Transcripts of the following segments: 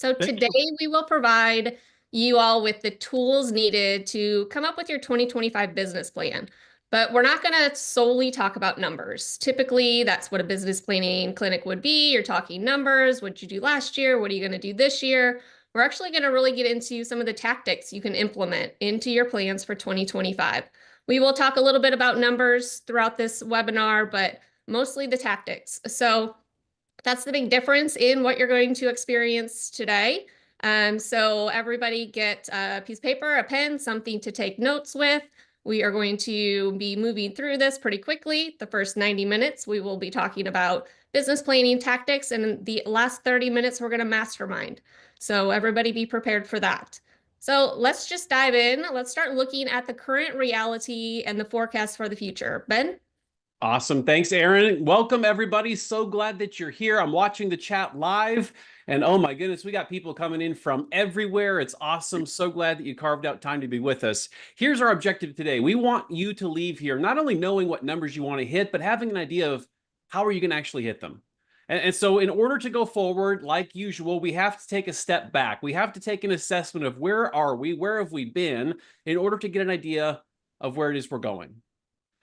So Thank today you. we will provide you all with the tools needed to come up with your 2025 business plan. But we're not going to solely talk about numbers. Typically, that's what a business planning clinic would be. You're talking numbers. What did you do last year? What are you going to do this year? We're actually going to really get into some of the tactics you can implement into your plans for 2025. We will talk a little bit about numbers throughout this webinar, but mostly the tactics. So that's the big difference in what you're going to experience today. So everybody get a piece of paper, a pen, something to take notes with. We are going to be moving through this pretty quickly. The first 90 minutes, we will be talking about business planning tactics, and the last 30 minutes, we're going to mastermind. So everybody be prepared for that. So let's just dive in. Let's start looking at the current reality and the forecast for the future. Ben? Awesome. Thanks, Aaron. Welcome, everybody. So glad that you're here. I'm watching the chat live, and oh my goodness, we got people coming in from everywhere. It's awesome. So glad that you carved out time to be with us. Here's our objective today. We want you to leave here not only knowing what numbers you want to hit, but having an idea of how are you going to actually hit them. And so in order to go forward, like usual, we have to take a step back. We have to take an assessment of where are we, where have we been, in order to get an idea of where it is we're going.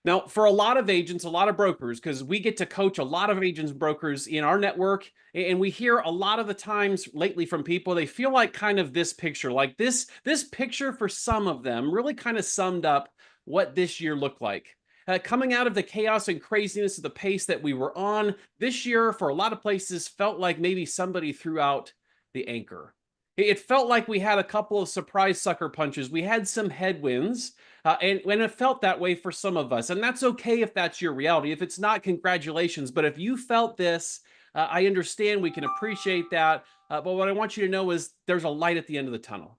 Now, for a lot of agents, a lot of brokers, because we get to coach a lot of agents, brokers in our network, and we hear a lot of the times lately from people, they feel like kind of this picture, like this picture for some of them really kind of summed up what this year looked like. Coming out of the chaos and craziness of the pace that we were on, this year for a lot of places felt like maybe somebody threw out the anchor. It felt like we had a couple of surprise sucker punches. We had some headwinds, and when it felt that way for some of us, and that's okay if that's your reality. If it's not, congratulations. But if you felt this, I understand. We can appreciate that. But what I want you to know is there's a light at the end of the tunnel.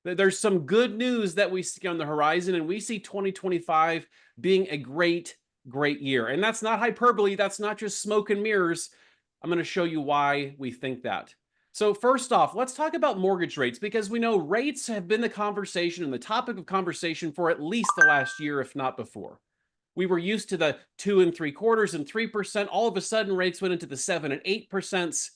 There's some good news that we see on the horizon, and we see 2025 being a great, great year. And that's not hyperbole. That's not just smoke and mirrors. I'm going to show you why we think that. So first off, let's talk about mortgage rates, because we know rates have been the conversation and the topic of conversation for at least the last year, if not before. We were used to the 2 3/4 and 3%. All of a sudden, rates went into the 7 and 8%.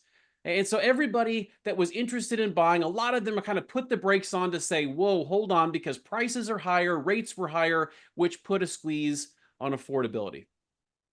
And so everybody that was interested in buying, a lot of them are kind of put the brakes on to say, whoa, hold on, because prices are higher, rates were higher, which put a squeeze on affordability.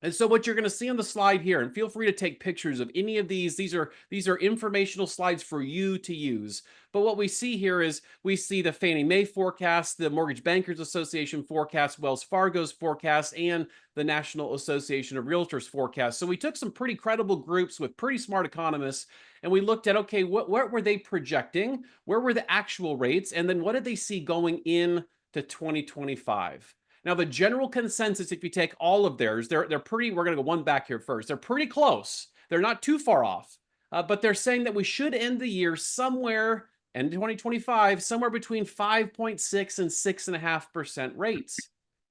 And so what you're going to see on the slide here, and feel free to take pictures of any of these. These are informational slides for you to use. But what we see here is we see the Fannie Mae forecast, the Mortgage Bankers Association forecast, Wells Fargo's forecast, and the National Association of Realtors forecast. So we took some pretty credible groups with pretty smart economists, and we looked at, okay, what were they projecting? Where were the actual rates? And then what did they see going in to 2025? Now, the general consensus, if you take all of theirs, they're pretty, we're going to go one back here first. They're pretty close. They're not too far off, but they're saying that we should end the year somewhere in 2025, somewhere between 5.6 and 6.5% rates.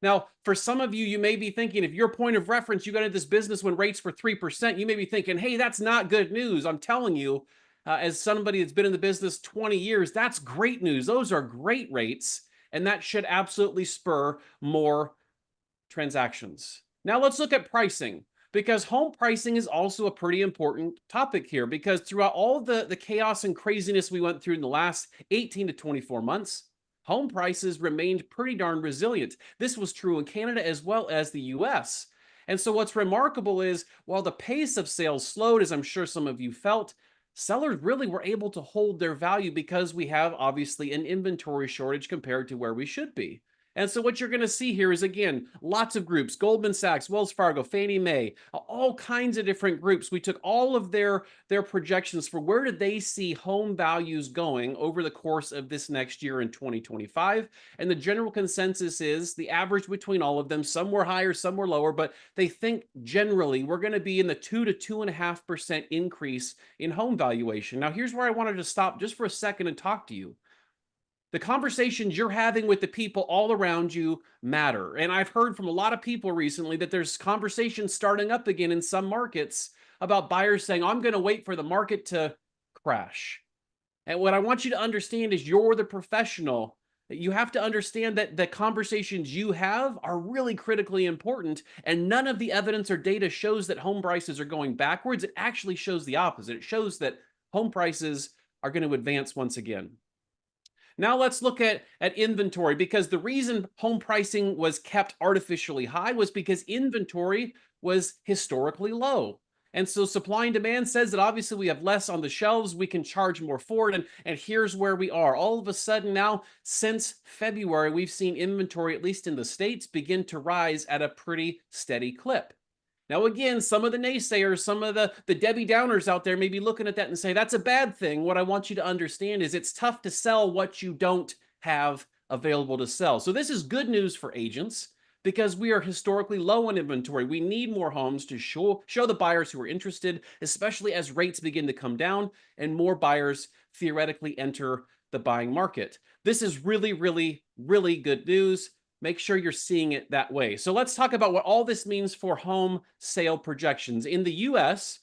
Now, for some of you, you may be thinking, if your point of reference, you got into this business when rates were 3%, you may be thinking, hey, that's not good news. I'm telling you, as somebody that's been in the business 20 years, that's great news. Those are great rates. And that should absolutely spur more transactions. Now let's look at pricing, because home pricing is also a pretty important topic here, because throughout all the chaos and craziness we went through in the last 18 to 24 months, home prices remained pretty darn resilient. This was true in Canada as well as the US. And so what's remarkable is while the pace of sales slowed, as I'm sure some of you felt, sellers really were able to hold their value because we have obviously an inventory shortage compared to where we should be. And so what you're going to see here is, again, lots of groups, Goldman Sachs, Wells Fargo, Fannie Mae, all kinds of different groups. We took all of their projections for where did they see home values going over the course of this next year in 2025. And the general consensus is the average between all of them, some were higher, some were lower, but they think generally we're going to be in the 2 to 2.5% increase in home valuation. Now, here's where I wanted to stop just for a second and talk to you. The conversations you're having with the people all around you matter. And I've heard from a lot of people recently that there's conversations starting up again in some markets about buyers saying, I'm going to wait for the market to crash. And what I want you to understand is you're the professional. You have to understand that the conversations you have are really critically important, and none of the evidence or data shows that home prices are going backwards. It actually shows the opposite. It shows that home prices are going to advance once again. Now let's look at inventory, because the reason home pricing was kept artificially high was because inventory was historically low. And so supply and demand says that obviously we have less on the shelves, we can charge more for it, and here's where we are. All of a sudden now, since February, we've seen inventory, at least in the States, begin to rise at a pretty steady clip. Now, again, some of the naysayers, some of the Debbie Downers out there may be looking at that and say, that's a bad thing. What I want you to understand is it's tough to sell what you don't have available to sell. So this is good news for agents because we are historically low on inventory. We need more homes to show the buyers who are interested, especially as rates begin to come down and more buyers theoretically enter the buying market. This is really, really, really good news. Make sure you're seeing it that way. So let's talk about what all this means for home sale projections. In the US,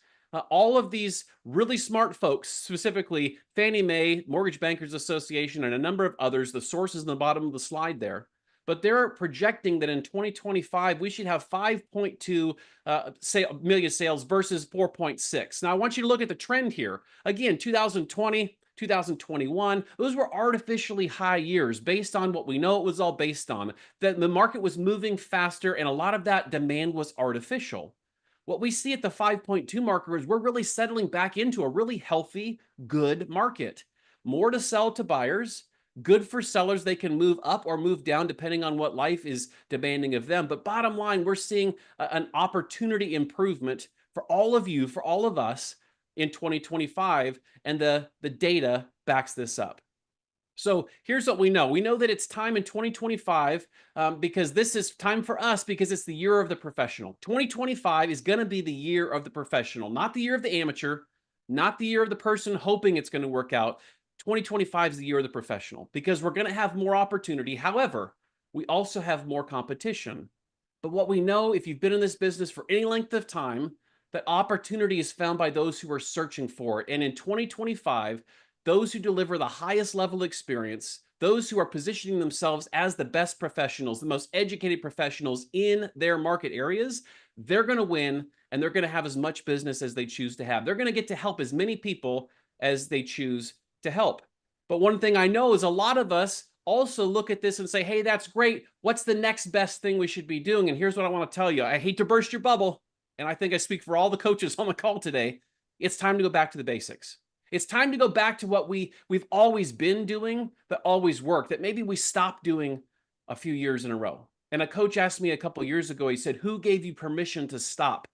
all of these really smart folks, specifically Fannie Mae, Mortgage Bankers Association, and a number of others, the sources in the bottom of the slide there, but they're projecting that in 2025, we should have 5.2 million sales versus 4.6. Now, I want you to look at the trend here. Again, 2020, 2021, those were artificially high years based on what we know it was all based on, that the market was moving faster and a lot of that demand was artificial. What we see at the 5.2 marker is we're really settling back into a really healthy, good market. More to sell to buyers, good for sellers. They can move up or move down depending on what life is demanding of them. But bottom line, we're seeing an opportunity improvement for all of you, for all of us, in 2025, and the data backs this up. So here's what we know. We know that it's time in 2025 because this is time for us because it's the year of the professional. 2025 is going to be the year of the professional, not the year of the amateur, not the year of the person hoping it's going to work out. 2025 is the year of the professional because we're going to have more opportunity. However, we also have more competition. But what we know, if you've been in this business for any length of time, that opportunity is found by those who are searching for it. And in 2025, those who deliver the highest level of experience, those who are positioning themselves as the best professionals, the most educated professionals in their market areas, they're going to win and they're going to have as much business as they choose to have. They're going to get to help as many people as they choose to help. But one thing I know is a lot of us also look at this and say, hey, that's great. What's the next best thing we should be doing? And here's what I want to tell you. I hate to burst your bubble, and I think I speak for all the coaches on the call today. It's time to go back to the basics. It's time to go back to what we've always been doing that always worked, that maybe we stopped doing a few years in a row. And a coach asked me a couple of years ago, he said, who gave you permission to stop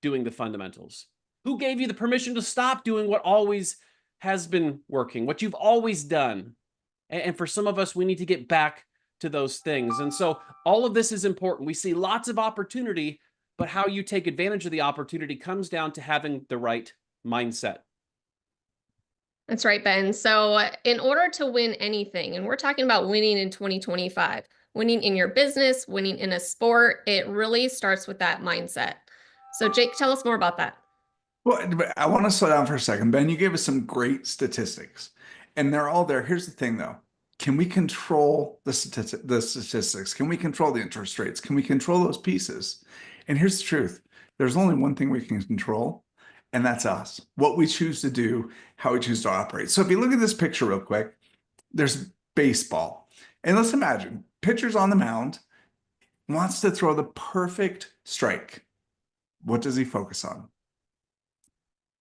doing the fundamentals? Who gave you the permission to stop doing what always has been working, what you've always done? And for some of us, we need to get back to those things. And so all of this is important. We see lots of opportunity, but how you take advantage of the opportunity comes down to having the right mindset. That's right, Ben. So in order to win anything, and we're talking about winning in 2025, winning in your business, winning in a sport, it really starts with that mindset. So Jake, tell us more about that. Well, I want to slow down for a second. Ben, you gave us some great statistics, and they're all there. Here's the thing, though. Can we control the statistics? Can we control the interest rates? Can we control those pieces? And here's the truth. There's only one thing we can control, and that's us. What we choose to do, how we choose to operate. So if you look at this picture real quick, there's baseball. And let's imagine, pitcher's on the mound, wants to throw the perfect strike. What does he focus on?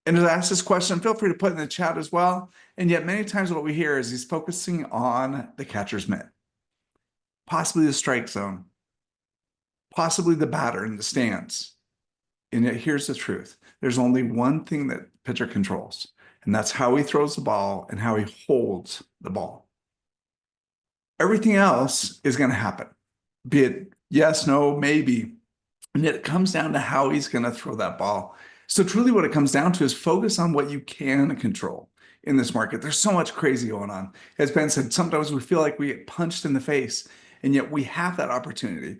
And to ask this question, feel free to put in the chat as well. And yet many times what we hear is he's focusing on the catcher's mitt, possibly the strike zone, possibly the batter in the stands. And yet here's the truth. There's only one thing that pitcher controls, and that's how he throws the ball and how he holds the ball. Everything else is going to happen, be it yes, no, maybe. And yet it comes down to how he's going to throw that ball. So truly what it comes down to is focus on what you can control in this market. There's so much crazy going on. As Ben said, sometimes we feel like we get punched in the face, and yet we have that opportunity.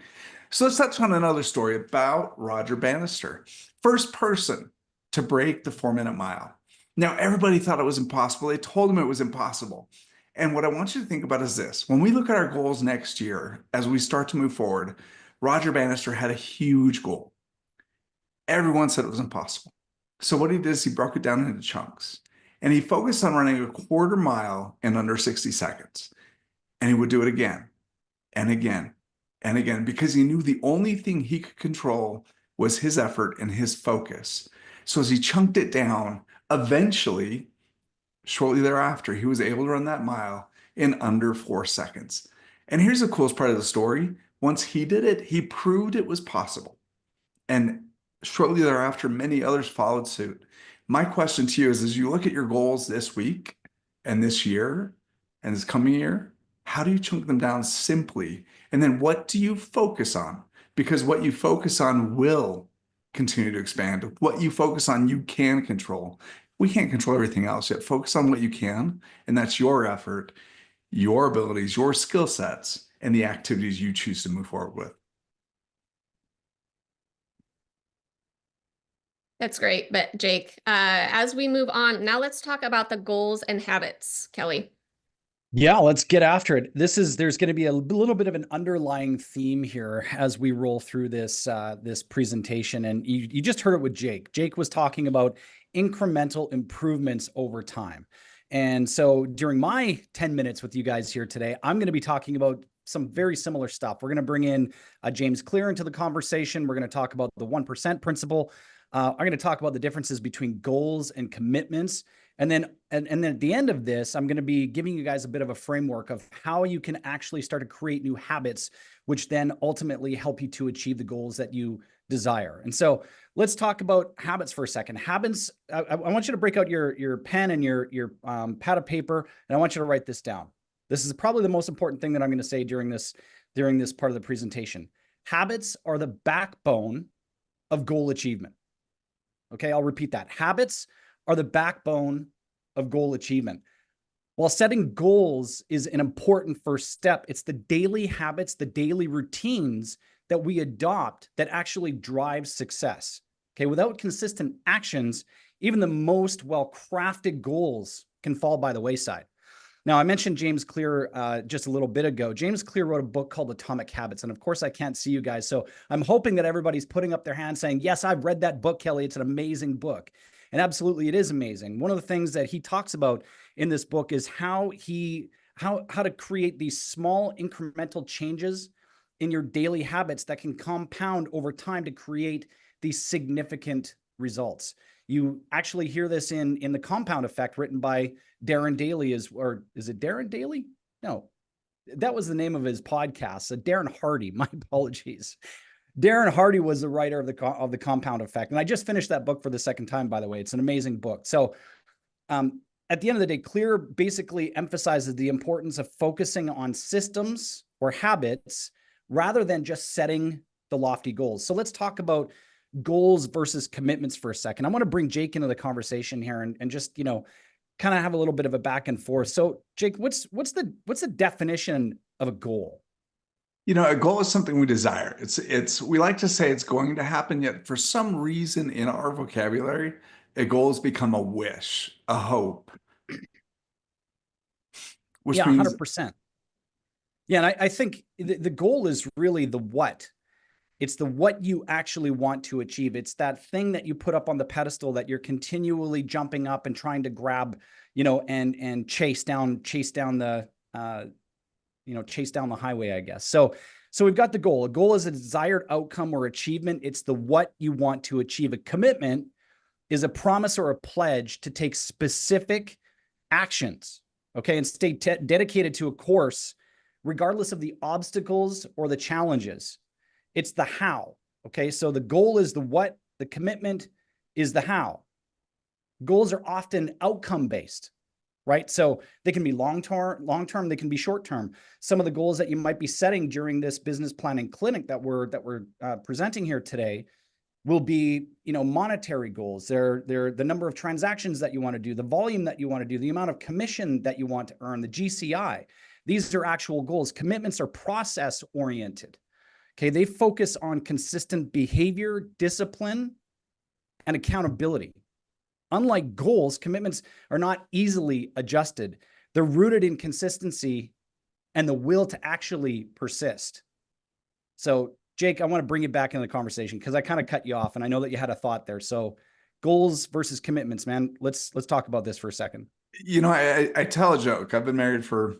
So let's touch on another story about Roger Bannister. First person to break the 4-minute mile. Now, everybody thought it was impossible. They told him it was impossible. And what I want you to think about is this. When we look at our goals next year, as we start to move forward, Roger Bannister had a huge goal. Everyone said it was impossible. So what he did is he broke it down into chunks. And he focused on running a quarter mile in under 60 seconds. And he would do it again and again and again, because he knew the only thing he could control was his effort and his focus. So as he chunked it down, eventually, shortly thereafter, he was able to run that mile in under 4 seconds. And here's the coolest part of the story. Once he did it, he proved it was possible. And shortly thereafter, many others followed suit. My question to you is, as you look at your goals this week and this year and this coming year, how do you chunk them down simply? And then what do you focus on? Because what you focus on will continue to expand. What you focus on, you can control. We can't control everything else yet. Focus on what you can, and that's your effort, your abilities, your skill sets, and the activities you choose to move forward with. That's great. But Jake, as we move on, now let's talk about the goals and habits, Kelly. Yeah, let's get after it. There's going to be a little bit of an underlying theme here as we roll through this presentation. And you just heard it with Jake. Jake was talking about incremental improvements over time. And so during my 10 minutes with you guys here today, I'm going to be talking about some very similar stuff. We're going to bring in James Clear into the conversation. We're going to talk about the 1% principle. I'm going to talk about the differences between goals and commitments. And then at the end of this, I'm going to be giving you guys a bit of a framework of how you can actually start to create new habits, which then ultimately help you to achieve the goals that you desire. And so let's talk about habits for a second. Habits, I want you to break out your pen and your pad of paper, and I want you to write this down. This is probably the most important thing that I'm going to say during this part of the presentation. Habits are the backbone of goal achievement. Okay, I'll repeat that. Habits are the backbone of goal achievement. While setting goals is an important first step, it's the daily habits, the daily routines that we adopt that actually drive success. Okay, without consistent actions, even the most well-crafted goals can fall by the wayside. Now, I mentioned James Clear just a little bit ago. James Clear wrote a book called Atomic Habits. And of course, I can't see you guys. So I'm hoping that everybody's putting up their hand saying, yes, I've read that book, Kelly. It's an amazing book. And absolutely, it is amazing. One of the things that he talks about in this book is how to create these small incremental changes in your daily habits that can compound over time to create these significant results. You actually hear this in The Compound Effect, written by Darren Daly, or is it Darren Daly? No, that was the name of his podcast. Darren Hardy, my apologies. Darren Hardy was the writer of the Compound Effect. And I just finished that book for the second time, by the way. It's an amazing book. So at the end of the day, Clear basically emphasizes the importance of focusing on systems or habits rather than just setting the lofty goals. So let's talk about goals versus commitments for a second. I want to bring Jake into the conversation here and just, kind of have a little bit of a back and forth. So Jake, what's the definition of a goal? A goal is something we desire. We like to say it's going to happen, yet for some reason in our vocabulary, a goal has become a wish, a hope. Which means 100%. Yeah, and I think the goal is really the what. It's the what you actually want to achieve. It's that thing that you put up on the pedestal that you're continually jumping up and trying to grab, and chase down the highway, I guess. So we've got the goal. A goal is a desired outcome or achievement. It's the what you want to achieve. A commitment is a promise or a pledge to take specific actions, okay, and stay dedicated to a course, regardless of the obstacles or the challenges. It's the how, okay? So the goal is the what, the commitment is the how. Goals are often outcome-based, right? So they can be long-term, they can be short-term. Some of the goals that you might be setting during this business planning clinic that we're presenting here today will be, monetary goals. They're the number of transactions that you want to do, the volume that you want to do, the amount of commission that you want to earn, the GCI. These are actual goals. Commitments are process-oriented. Okay, they focus on consistent behavior, discipline, and accountability. Unlike goals, commitments are not easily adjusted. They're rooted in consistency and the will to actually persist. So, Jake, I want to bring you back into the conversation because I kind of cut you off, and I know that you had a thought there. So goals versus commitments, man. Let's talk about this for a second. You know, I tell a joke. I've been married for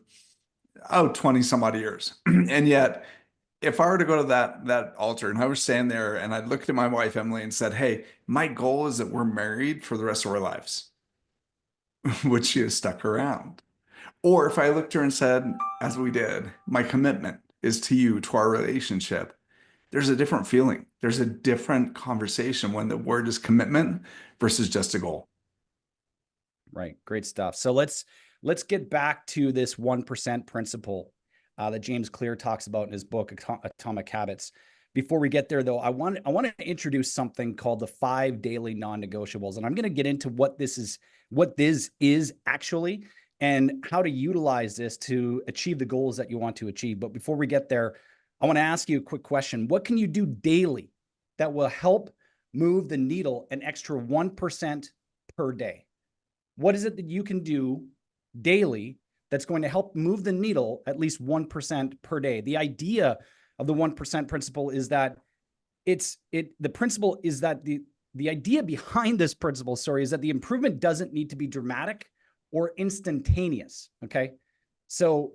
20 some odd years. And yet, if I were to go to that altar and I was standing there and I looked at my wife, Emily, and said, hey, my goal is that we're married for the rest of our lives, would she have stuck around? Or if I looked at her and said, as we did, my commitment is to you, to our relationship, there's a different feeling. There's a different conversation when the word is commitment versus just a goal. Right. Great stuff. So let's get back to this 1% principle that James Clear talks about in his book, Atomic Habits. Before we get there, though, I want to introduce something called the 5 daily non-negotiables. And I'm going to get into what this is actually, and how to utilize this to achieve the goals that you want to achieve. But before we get there, I want to ask you a quick question. What can you do daily that will help move the needle an extra 1% per day? What is it that you can do daily that's going to help move the needle at least 1% per day? The idea of the 1% principle is that the principle is that the idea behind this principle, is that the improvement doesn't need to be dramatic or instantaneous. Okay. So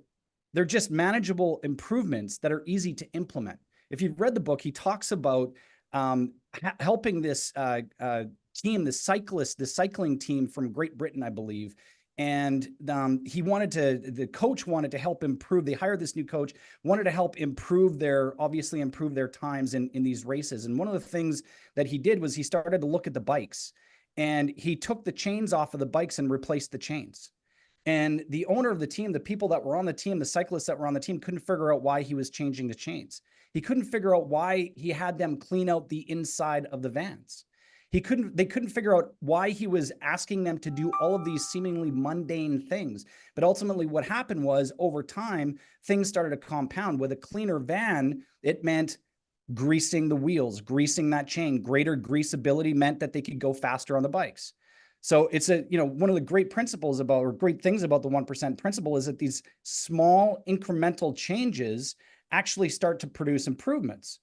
they're just manageable improvements that are easy to implement. If you've read the book, he talks about helping this team, the cycling team from Great Britain, I believe. And the coach wanted to help improve. They hired this new coach, wanted to help improve their times in these races. And one of the things that he did was he started to look at the bikes, and he took the chains off of the bikes and replaced the chains. And the owner of the team, the people that were on the team, the cyclists that were on the team, couldn't figure out why he was changing the chains. He couldn't figure out why he had them clean out the inside of the vans. They couldn't figure out why he was asking them to do all of these seemingly mundane things. But ultimately what happened was, over time, things started to compound. With a cleaner van, it meant greasing the wheels, greasing that chain. Greater greasability meant that they could go faster on the bikes. So it's one of the great principles great things about the 1% principle is that these small incremental changes actually start to produce improvements.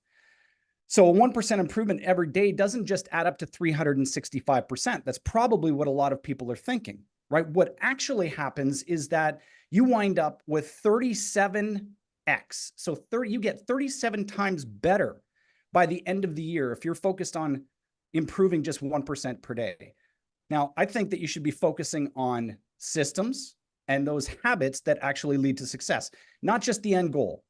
So a 1% improvement every day doesn't just add up to 365%. That's probably what a lot of people are thinking, right? What actually happens is that you wind up with 37x. So you get 37 times better by the end of the year if you're focused on improving just 1% per day. Now, I think that you should be focusing on systems and those habits that actually lead to success, not just the end goal.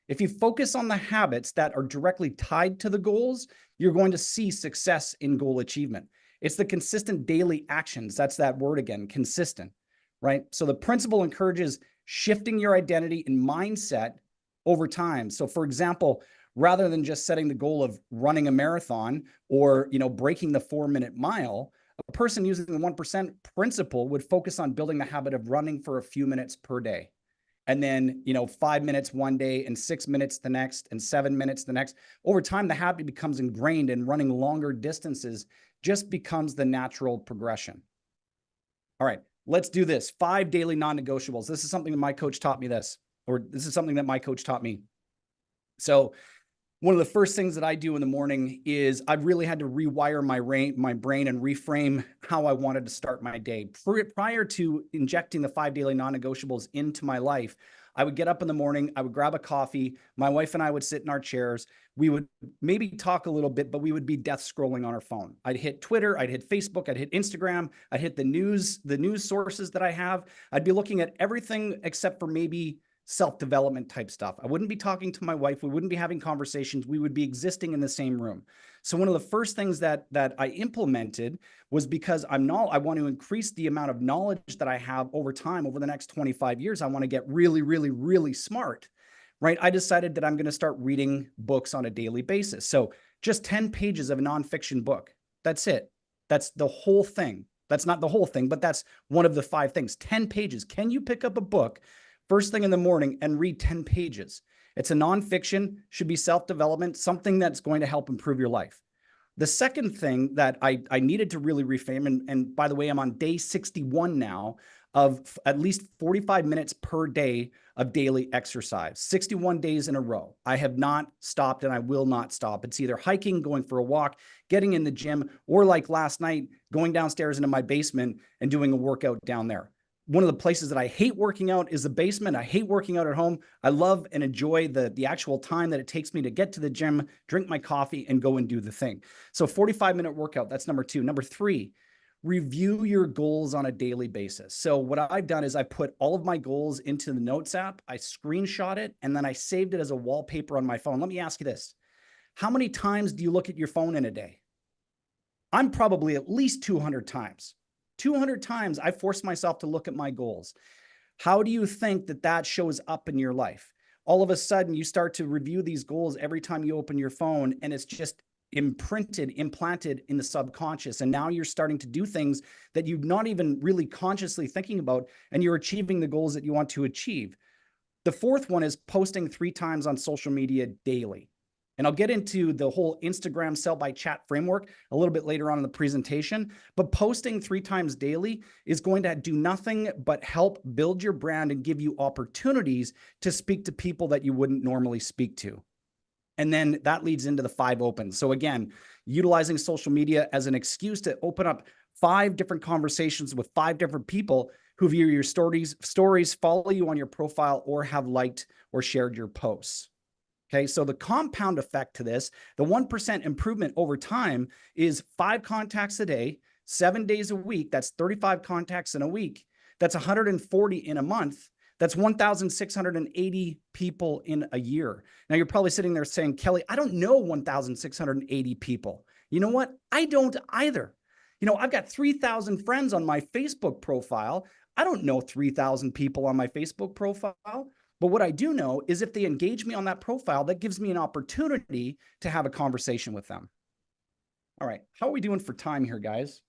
If you focus on the habits that are directly tied to the goals, you're going to see success in goal achievement. It's the consistent daily actions. That's that word again, consistent, right? So the principle encourages shifting your identity and mindset over time. So for example, rather than just setting the goal of running a marathon or, breaking the 4-minute mile, a person using the 1% principle would focus on building the habit of running for a few minutes per day. And then, 5 minutes one day and 6 minutes the next and 7 minutes the next. Over time, the habit becomes ingrained, and running longer distances just becomes the natural progression. All right, let's do this. 5 daily non-negotiables. This is something that my coach taught me So one of the first things that I do in the morning is I've really had to rewire my brain and reframe how I wanted to start my day. Prior to injecting the 5 daily non-negotiables into my life, I would get up in the morning, I would grab a coffee, my wife and I would sit in our chairs, we would maybe talk a little bit, but we would be death scrolling on our phone. I'd hit Twitter, I'd hit Facebook, I'd hit Instagram, I'd hit the news sources that I have. I'd be looking at everything except for maybe self-development type stuff. I wouldn't be talking to my wife. We wouldn't be having conversations. We would be existing in the same room. So one of the first things that I implemented was, because I want to increase the amount of knowledge that I have over time. Over the next 25 years, I want to get really, really, really smart, right? I decided that I'm going to start reading books on a daily basis. So just 10 pages of a nonfiction book. That's it. That's the whole thing. That's not the whole thing, but that's one of the 5 things. 10 pages. Can you pick up a book first thing in the morning and read 10 pages? It's a nonfiction, should be self-development, something that's going to help improve your life. The second thing that I needed to really reframe, and by the way, I'm on day 61 now of at least 45 minutes per day of daily exercise, 61 days in a row. I have not stopped and I will not stop. It's either hiking, going for a walk, getting in the gym, or like last night, going downstairs into my basement and doing a workout down there. One of the places that I hate working out is the basement. I hate working out at home. I love and enjoy the actual time that it takes me to get to the gym, drink my coffee, and go and do the thing. So 45-minute workout, that's number 2. Number 3, review your goals on a daily basis. So what I've done is I put all of my goals into the Notes app, I screenshot it, and then I saved it as a wallpaper on my phone. Let me ask you this. How many times do you look at your phone in a day? I'm probably at least 200 times. 200 times I force myself to look at my goals. How do you think that that shows up in your life? All of a sudden, you start to review these goals every time you open your phone, and it's just implanted in the subconscious. And now you're starting to do things that you're not even really consciously thinking about, and you're achieving the goals that you want to achieve. The 4th one is posting 3 times on social media daily. And I'll get into the whole Instagram sell by chat framework a little bit later on in the presentation, but posting 3 times daily is going to do nothing but help build your brand and give you opportunities to speak to people that you wouldn't normally speak to. And then that leads into the 5 opens. So again, utilizing social media as an excuse to open up 5 different conversations with 5 different people who view your stories, follow you on your profile, or have liked or shared your posts. Okay, so the compound effect to this, the 1% improvement over time is 5 contacts a day, 7 days a week. That's 35 contacts in a week. That's 140 in a month. That's 1,680 people in a year. Now you're probably sitting there saying, Kelly, I don't know 1,680 people. You know what? I don't either. You know, I've got 3,000 friends on my Facebook profile. I don't know 3,000 people on my Facebook profile. But what I do know is if they engage me on that profile, that gives me an opportunity to have a conversation with them. All right. How are we doing for time here, guys?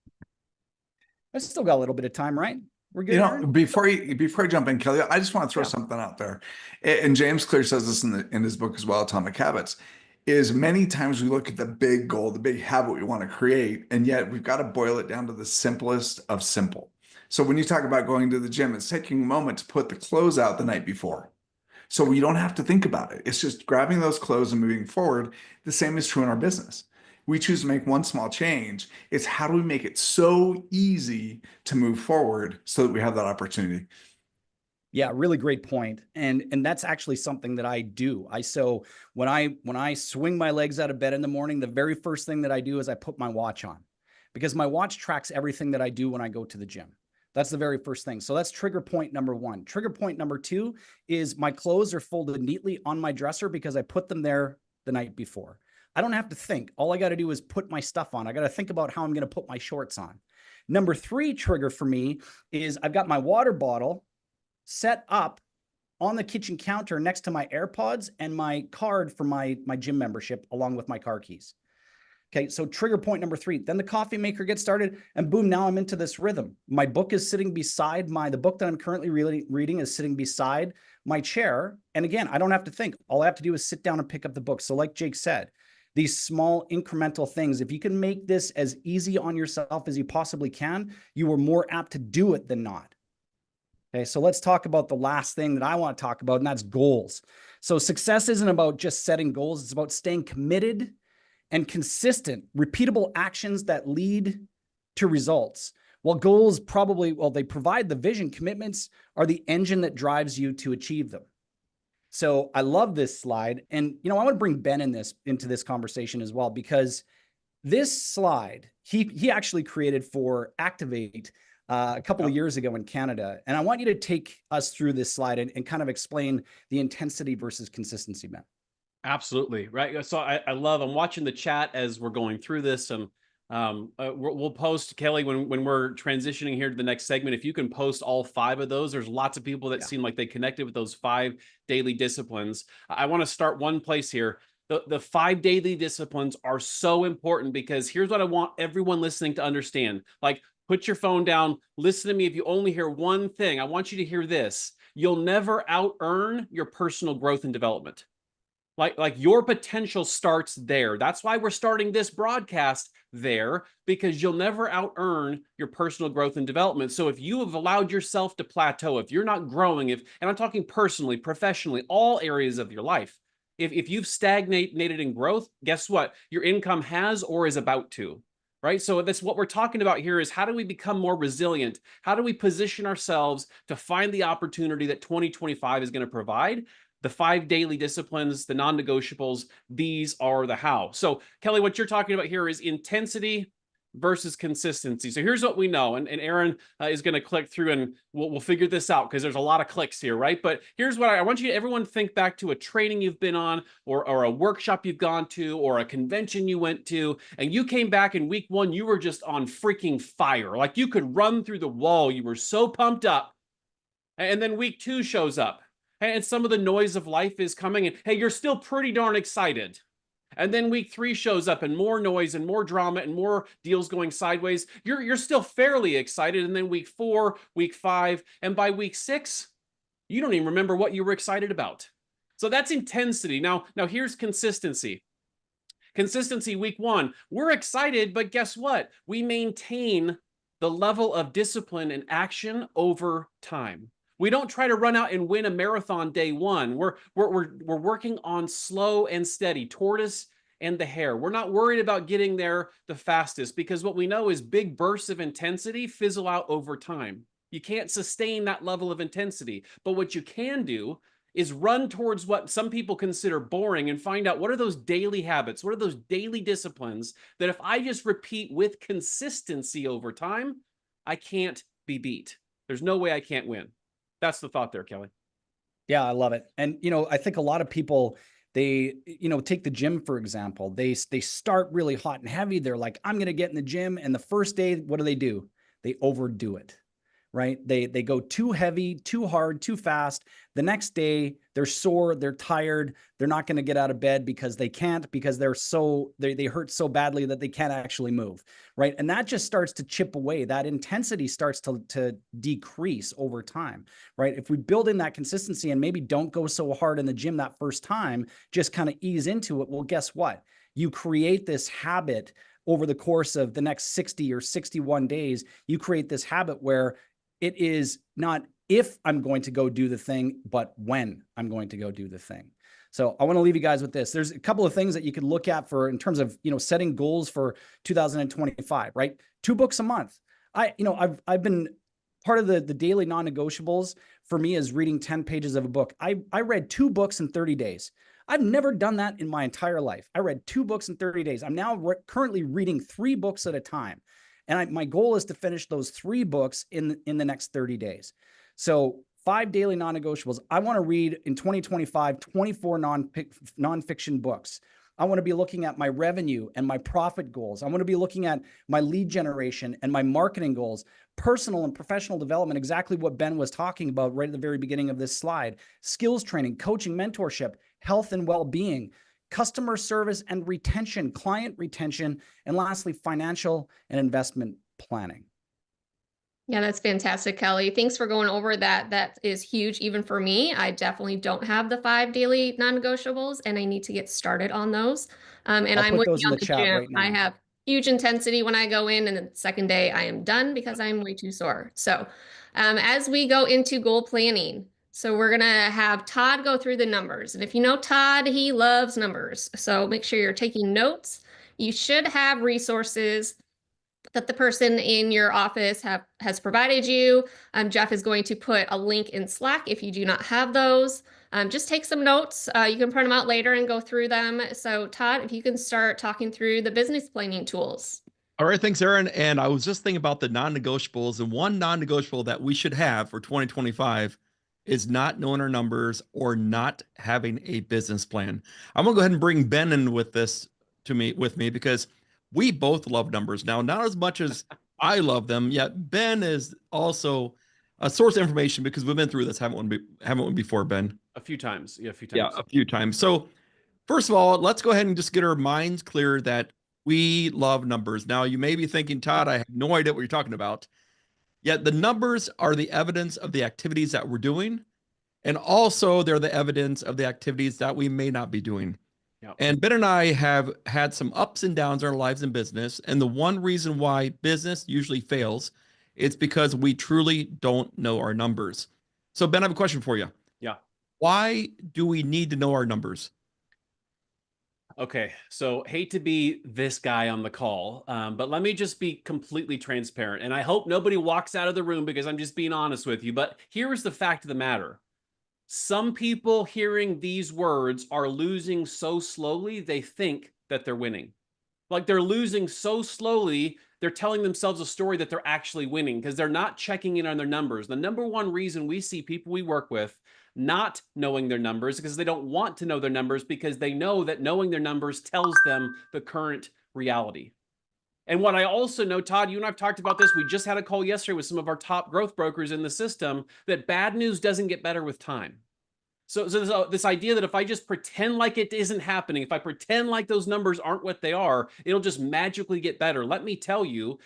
I still got a little bit of time, right? We're good. You know, before you jump in, Kelly, I just want to throw Yeah. something out there. And James Clear says this in his book as well, Atomic Habits, is many times we look at the big goal, the big habit we want to create, and yet we've got to boil it down to the simplest of simple. So when you talk about going to the gym, it's taking a moment to put the clothes out the night before. So we don't have to think about it. It's just grabbing those clothes and moving forward. The same is true in our business. We choose to make one small change. It's how do we make it so easy to move forward so that we have that opportunity? Yeah, really great point. And that's actually something that I do. So when I swing my legs out of bed in the morning, the very first thing that I do is I put my watch on, because my watch tracks everything that I do when I go to the gym. That's the very first thing. So that's trigger point number 1. Trigger point number 2 is my clothes are folded neatly on my dresser because I put them there the night before. I don't have to think. All I got to do is put my stuff on. I got to think about how I'm going to put my shorts on. Number 3 trigger for me is I've got my water bottle set up on the kitchen counter next to my AirPods and my card for my gym membership, along with my car keys. Okay, so trigger point number 3, then the coffee maker gets started, and boom, now I'm into this rhythm. My book is sitting beside the book that I'm currently reading is sitting beside my chair. And again, I don't have to think. All I have to do is sit down and pick up the book. So like Jake said, these small incremental things, if you can make this as easy on yourself as you possibly can, you are more apt to do it than not. Okay, so let's talk about the last thing that I want to talk about, and that's goals. So success isn't about just setting goals. It's about staying committed and consistent, repeatable actions that lead to results. While goals they provide the vision, commitments are the engine that drives you to achieve them. So I love this slide. And, I want to bring Ben into this conversation as well, because this slide, he actually created for Activate a couple of years ago in Canada. And I want you to take us through this slide and kind of explain the intensity versus consistency, Ben. Absolutely. Right. So I'm watching the chat as we're going through this, and we'll post, Kelly, when we're transitioning here to the next segment, if you can post all 5 of those. There's lots of people that seem like they connected with those 5 daily disciplines. I want to start one place here. The 5 daily disciplines are so important, because here's what I want everyone listening to understand. Like, put your phone down, listen to me. If you only hear one thing, I want you to hear this. You'll never out-earn your personal growth and development. Like your potential starts there. That's why we're starting this broadcast there, because you'll never out earn your personal growth and development. So if you have allowed yourself to plateau, if you're not growing, and I'm talking personally, professionally, all areas of your life, if you've stagnated in growth, guess what? Your income has or is about to. Right. So that's what we're talking about here, is how do we become more resilient? How do we position ourselves to find the opportunity that 2025 is going to provide? The 5 daily disciplines, the non-negotiables, these are the how. So Kelly, what you're talking about here is intensity versus consistency. So here's what we know, and Aaron is going to click through and we'll figure this out, because there's a lot of clicks here, right? But here's what I want you to everyone think back to: a training you've been on, or a workshop you've gone to, or a convention you went to, and you came back in week 1, you were just on freaking fire. Like you could run through the wall. You were so pumped up. And then week 2 shows up, and some of the noise of life is coming, and hey, you're still pretty darn excited. And then week 3 shows up, and more noise and more drama and more deals going sideways. You're still fairly excited. And then week 4, week 5, and by week 6, you don't even remember what you were excited about. So that's intensity. Now here's consistency. Consistency, week 1, we're excited, but guess what? We maintain the level of discipline and action over time. We don't try to run out and win a marathon day 1. We're working on slow and steady, tortoise and the hare. We're not worried about getting there the fastest, because what we know is big bursts of intensity fizzle out over time. You can't sustain that level of intensity. But what you can do is run towards what some people consider boring and find out what are those daily habits, what are those daily disciplines that if I just repeat with consistency over time, I can't be beat. There's no way I can't win. That's the thought there, Kelly. Yeah, I love it. And, I think a lot of people, they, take the gym, for example, they start really hot and heavy. They're like, I'm going to get in the gym. And the first day, what do? They overdo it, right? They go too heavy, too hard, too fast. The next day they're sore, they're tired. They're not going to get out of bed because they can't, because they hurt so badly that they can't actually move, right? And that just starts to chip away. That intensity starts to decrease over time, right? If we build in that consistency and maybe don't go so hard in the gym that first time, just kind of ease into it. Well, guess what? You create this habit over the course of the next 60 or 61 days. You create this habit where it is not if I'm going to go do the thing, but when I'm going to go do the thing. So I want to leave you guys with this. There's a couple of things that you could look at for in terms of, setting goals for 2025, right? 2 books a month. I've been part of the daily non-negotiables for me is reading 10 pages of a book. I read 2 books in 30 days. I've never done that in my entire life. I read 2 books in 30 days. I'm now currently reading 3 books at a time. And my goal is to finish those 3 books in the next 30 days. So 5 daily non-negotiables. I want to read in 2025, 24 nonfiction books. I want to be looking at my revenue and my profit goals. I want to be looking at my lead generation and my marketing goals, personal and professional development, exactly what Ben was talking about right at the very beginning of this slide, skills training, coaching, mentorship, health and well-being, customer service and retention, client retention, and lastly, financial and investment planning. Yeah, that's fantastic, Kelly. Thanks for going over that. That is huge, even for me. I definitely don't have the 5 daily non-negotiables, and I need to get started on those. And I'll I'm put with those you in on the the chat gym. right now. I have huge intensity when I go in, and the second day I am done because I'm way too sore. So as we go into goal planning, so we're going to have Todd go through the numbers. And if you know Todd, he loves numbers. So make sure you're taking notes. You should have resources that the person in your office has provided you. Jeff is going to put a link in Slack if you do not have those. Just take some notes. You can print them out later and go through them. So Todd, if you can start talking through the business planning tools. All right, thanks, Aaron. And I was just thinking about the non-negotiables, and one non-negotiable that we should have for 2025 is not knowing our numbers or not having a business plan. I'm gonna go ahead and bring Ben in with this with me because we both love numbers. Now, not as much as I love them, yet Ben is also a source of information because we've been through this, haven't we before, Ben? A few times. Yeah, a few times. Yeah, a few times. So first of all, let's go ahead and just get our minds clear that we love numbers. Now, you may be thinking, Todd, I have no idea what you're talking about. Yet the numbers are the evidence of the activities that we're doing. And also they're the evidence of the activities that we may not be doing. Yep. And Ben and I have had some ups and downs in our lives in business. And the one reason why business usually fails is because we truly don't know our numbers. So Ben, I have a question for you. Yeah. Why do we need to know our numbers? Okay, so hate to be this guy on the call, but let me just be completely transparent. And I hope nobody walks out of the room because I'm just being honest with you. But here is the fact of the matter. Some people hearing these words are losing so slowly, they think that they're winning. Like they're losing so slowly, they're telling themselves a story that they're actually winning because they're not checking in on their numbers. The number one reason we see people we work with not knowing their numbers because they don't want to know their numbers because they know that knowing their numbers tells them the current reality. And what I also know, Todd, you and I've talked about this. We just had a call yesterday with some of our top growth brokers in the system that bad news doesn't get better with time. So this idea that if I just pretend like it isn't happening, if I pretend like those numbers aren't what they are, it'll just magically get better. Let me tell you,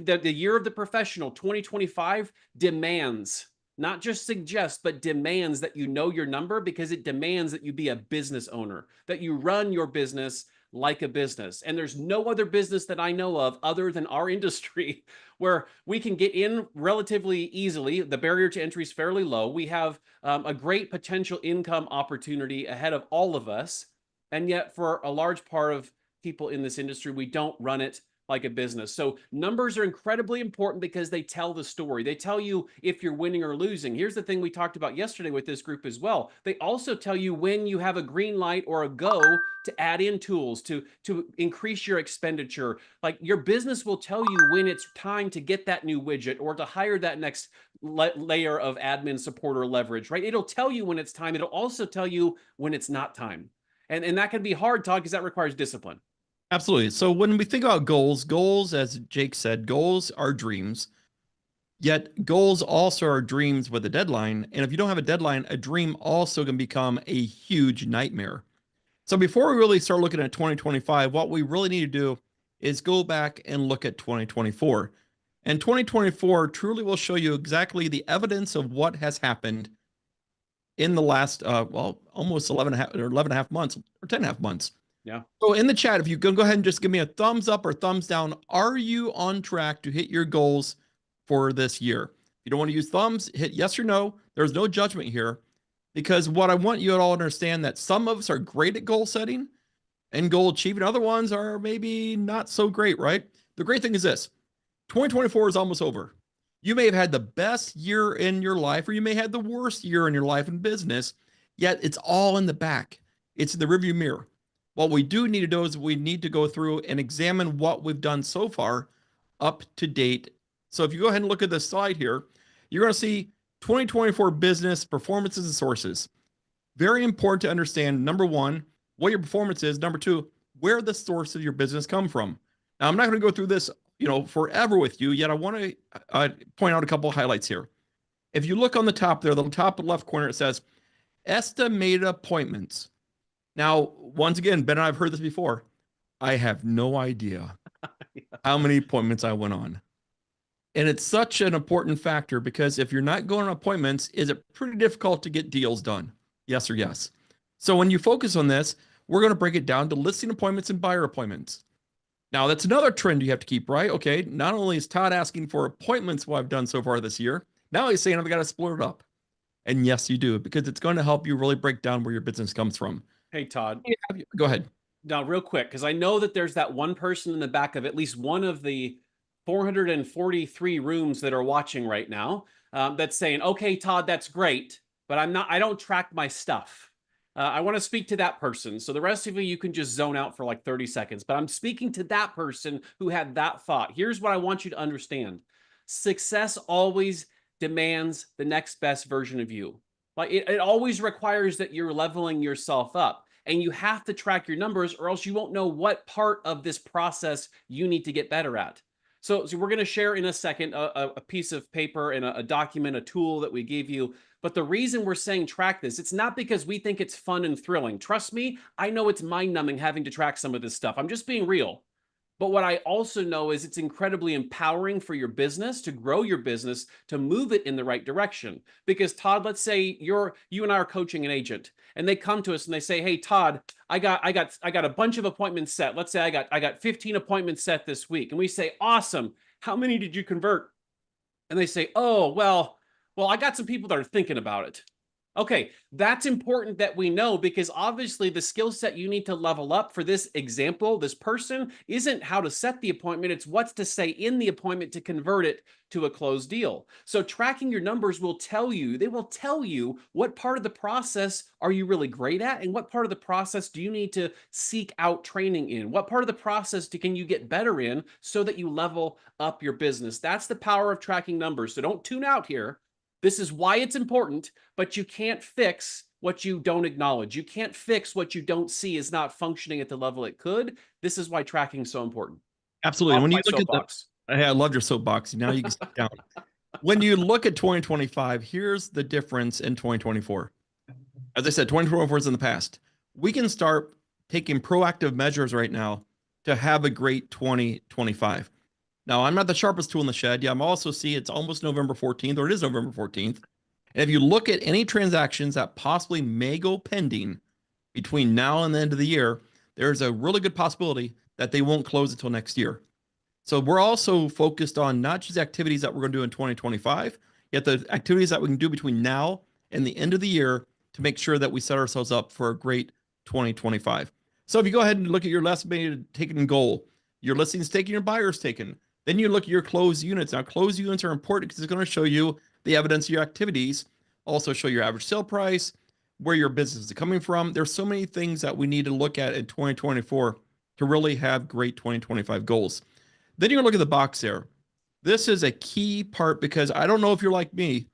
that the year of the professional, 2025, demands, not just suggests, but demands that you know your number because it demands that you be a business owner, that you run your business like a business. And there's no other business that I know of other than our industry where we can get in relatively easily. The barrier to entry is fairly low. We have a great potential income opportunity ahead of all of us. And yet for a large part of people in this industry, we don't run it like a business. So numbers are incredibly important because they tell the story. They tell you if you're winning or losing. Here's the thing we talked about yesterday with this group as well. They also tell you when you have a green light or a go to add in tools to increase your expenditure. Like your business will tell you when it's time to get that new widget or to hire that next layer of admin support or leverage, right? It'll tell you when it's time. It'll also tell you when it's not time. And that can be hard, Todd, because that requires discipline. Absolutely. So when we think about goals, as Jake said, goals are dreams. Yet goals also are dreams with a deadline. And if you don't have a deadline, a dream also can become a huge nightmare. So before we really start looking at 2025, what we really need to do is go back and look at 2024. And 2024 truly will show you exactly the evidence of what has happened in the last, almost 11 and a half months or 10 and a half months. Yeah. So in the chat, if you can go ahead and just give me a thumbs up or thumbs down, are you on track to hit your goals for this year? If you don't want to use thumbs, hit yes or no. There's no judgment here because what I want you to all understand that some of us are great at goal setting and goal achieving. Other ones are maybe not so great, right? The great thing is this, 2024 is almost over. You may have had the best year in your life, or you may have had the worst year in your life in business, yet it's all in the back. It's in the rearview mirror. What we do need to do is we need to go through and examine what we've done so far up to date. So if you go ahead and look at this slide here, you're going to see 2024 business performances and sources. Very important to understand, number one, what your performance is. Number two, where the source of your business come from. Now, I'm not going to go through this, forever with you, yet I want to point out a couple of highlights here. If you look on the top there, the top left corner, it says estimated appointments. Now, once again, Ben and I have heard this before. I have no idea how many appointments I went on. And it's such an important factor because if you're not going on appointments, is it pretty difficult to get deals done? Yes or yes. So when you focus on this, we're going to break it down to listing appointments and buyer appointments. Now, that's another trend you have to keep, right? Okay, not only is Todd asking for appointments, what I've done so far this year, now he's saying I've got to split it up. And yes, you do, because it's going to help you really break down where your business comes from. Hey, Todd. Go ahead. Now, real quick, because I know that there's that one person in the back of at least one of the 443 rooms that are watching right now that's saying, okay, Todd, that's great, but I don't track my stuff. I want to speak to that person. So the rest of you can just zone out for like 30 seconds, but I'm speaking to that person who had that thought. Here's what I want you to understand. Success always demands the next best version of you. Like it always requires that you're leveling yourself up and you have to track your numbers or else you won't know what part of this process you need to get better at. So we're going to share in a second a piece of paper and a document, a tool that we gave you. But the reason we're saying track this, it's not because we think it's fun and thrilling. Trust me, I know it's mind-numbing having to track some of this stuff. I'm just being real. But what I also know is it's incredibly empowering for your business to grow your business, to move it in the right direction. Because Todd, let's say you and I are coaching an agent, and they come to us and they say, "Hey, Todd, I got a bunch of appointments set. Let's say I got 15 appointments set this week." And we say, "Awesome. How many did you convert?" And they say, "Oh, well, I got some people that are thinking about it." Okay, that's important that we know, because obviously the skill set you need to level up for this example, this person, isn't how to set the appointment, it's what's to say in the appointment to convert it to a closed deal. So tracking your numbers will tell you, they will tell you what part of the process are you really great at, and what part of the process do you need to seek out training in? What part of the process can you get better in so that you level up your business? That's the power of tracking numbers. So don't tune out here. This is why it's important, but you can't fix what you don't acknowledge. You can't fix what you don't see is not functioning at the level it could. This is why tracking is so important. Absolutely. And when you look Soapbox. at I love your soapbox. Now you can sit down. When you look at 2025, here's the difference in 2024. As I said, 2024 is in the past. We can start taking proactive measures right now to have a great 2025. Now, I'm not the sharpest tool in the shed. Yeah, I'm also see it's almost November 14th, or it is November 14th. And if you look at any transactions that possibly may go pending between now and the end of the year, there's a really good possibility that they won't close until next year. So we're also focused on not just activities that we're going to do in 2025, yet the activities that we can do between now and the end of the year to make sure that we set ourselves up for a great 2025. So if you go ahead and look at your estimated taken goal, your listings taken, your buyers taken, then you look at your closed units. Now, closed units are important because it's going to show you the evidence of your activities, also show your average sale price, where your business is coming from. There's so many things that we need to look at in 2024 to really have great 2025 goals. Then you're going to look at the box there. This is a key part because I don't know if you're like me.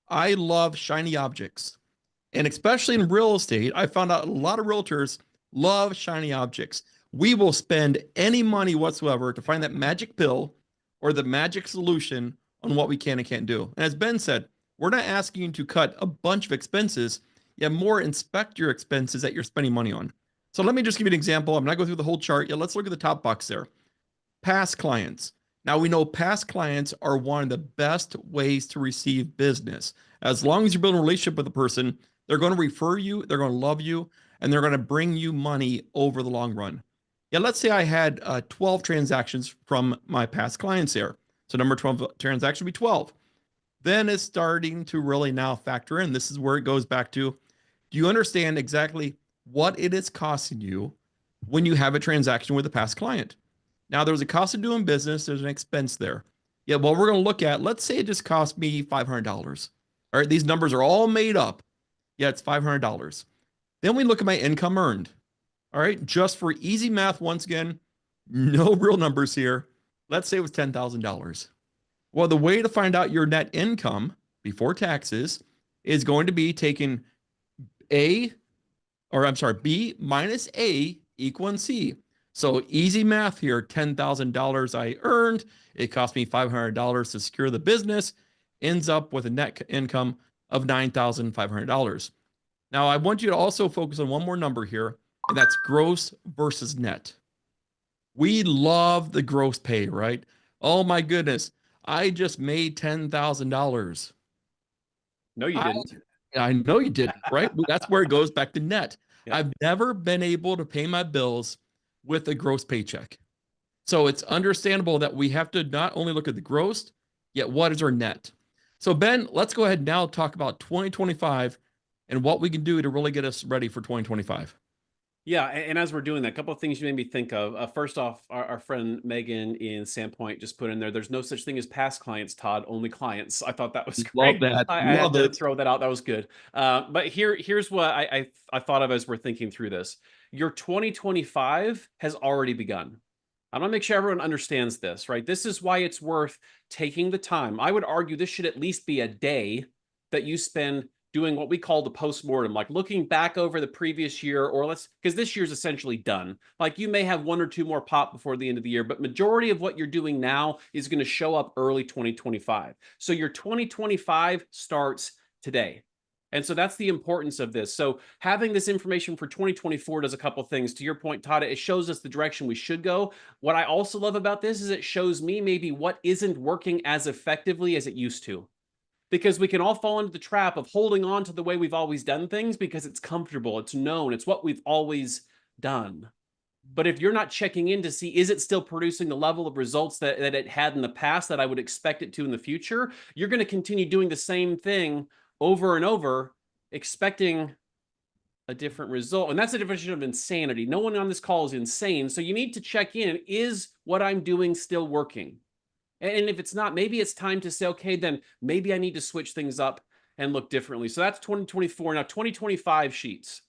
I love shiny objects. And especially in real estate, I found out a lot of realtors love shiny objects. We will spend any money whatsoever to find that magic pill or the magic solution on what we can and can't do. And as Ben said, we're not asking you to cut a bunch of expenses, yet more inspect your expenses that you're spending money on. So let me just give you an example. I'm not going through the whole chart yet. Let's look at the top box there. Past clients. Now we know past clients are one of the best ways to receive business. As long as you're building a relationship with a person, they're going to refer you, they're going to love you, and they're going to bring you money over the long run. Yeah, let's say I had 12 transactions from my past clients there. So number 12 transaction would be 12. Then it's starting to really now factor in. This is where it goes back to, do you understand exactly what it is costing you when you have a transaction with a past client? Now, there's a cost of doing business. There's an expense there. Yeah, well, we're going to look at, let's say it just cost me $500. All right, these numbers are all made up. Yeah, it's $500. Then we look at my income earned. All right, just for easy math, once again, no real numbers here. Let's say it was $10,000. Well, the way to find out your net income before taxes is going to be taking B minus A equaling C. So easy math here, $10,000 I earned. It cost me $500 to secure the business, ends up with a net income of $9,500. Now, I want you to also focus on one more number here, and that's gross versus net. We love the gross pay, right? Oh my goodness, I just made $10,000. No, you didn't. I know you didn't, right? That's where it goes back to net. Yeah. I've never been able to pay my bills with a gross paycheck. So it's understandable that we have to not only look at the gross, yet what is our net? So Ben, let's go ahead and now talk about 2025 and what we can do to really get us ready for 2025. Yeah, and as we're doing that, a couple of things you made me think of. First off, our friend Megan in Sandpoint just put in there, there's no such thing as past clients, Todd, only clients. I thought that was great. Love that. I had to throw that out. That was good. But here's what I thought of as we're thinking through this. Your 2025 has already begun. I want to make sure everyone understands this, right? This is why it's worth taking the time. I would argue this should at least be a day that you spend doing what we call the postmortem, like looking back over the previous year, or because this year's essentially done. Like you may have one or two more pop before the end of the year, but majority of what you're doing now is going to show up early 2025. So your 2025 starts today. And so that's the importance of this. So having this information for 2024 does a couple things. To your point, Todd, it shows us the direction we should go. What I also love about this is it shows me maybe what isn't working as effectively as it used to. Because we can all fall into the trap of holding on to the way we've always done things because it's comfortable, it's known, it's what we've always done. But if you're not checking in to see, is it still producing the level of results that it had in the past that I would expect it to in the future, you're going to continue doing the same thing over and over, expecting a different result. And that's the definition of insanity. No one on this call is insane. So you need to check in. Is what I'm doing still working? And if it's not, maybe it's time to say, okay, then maybe I need to switch things up and look differently. So that's 2024. Now, 2025 sheets.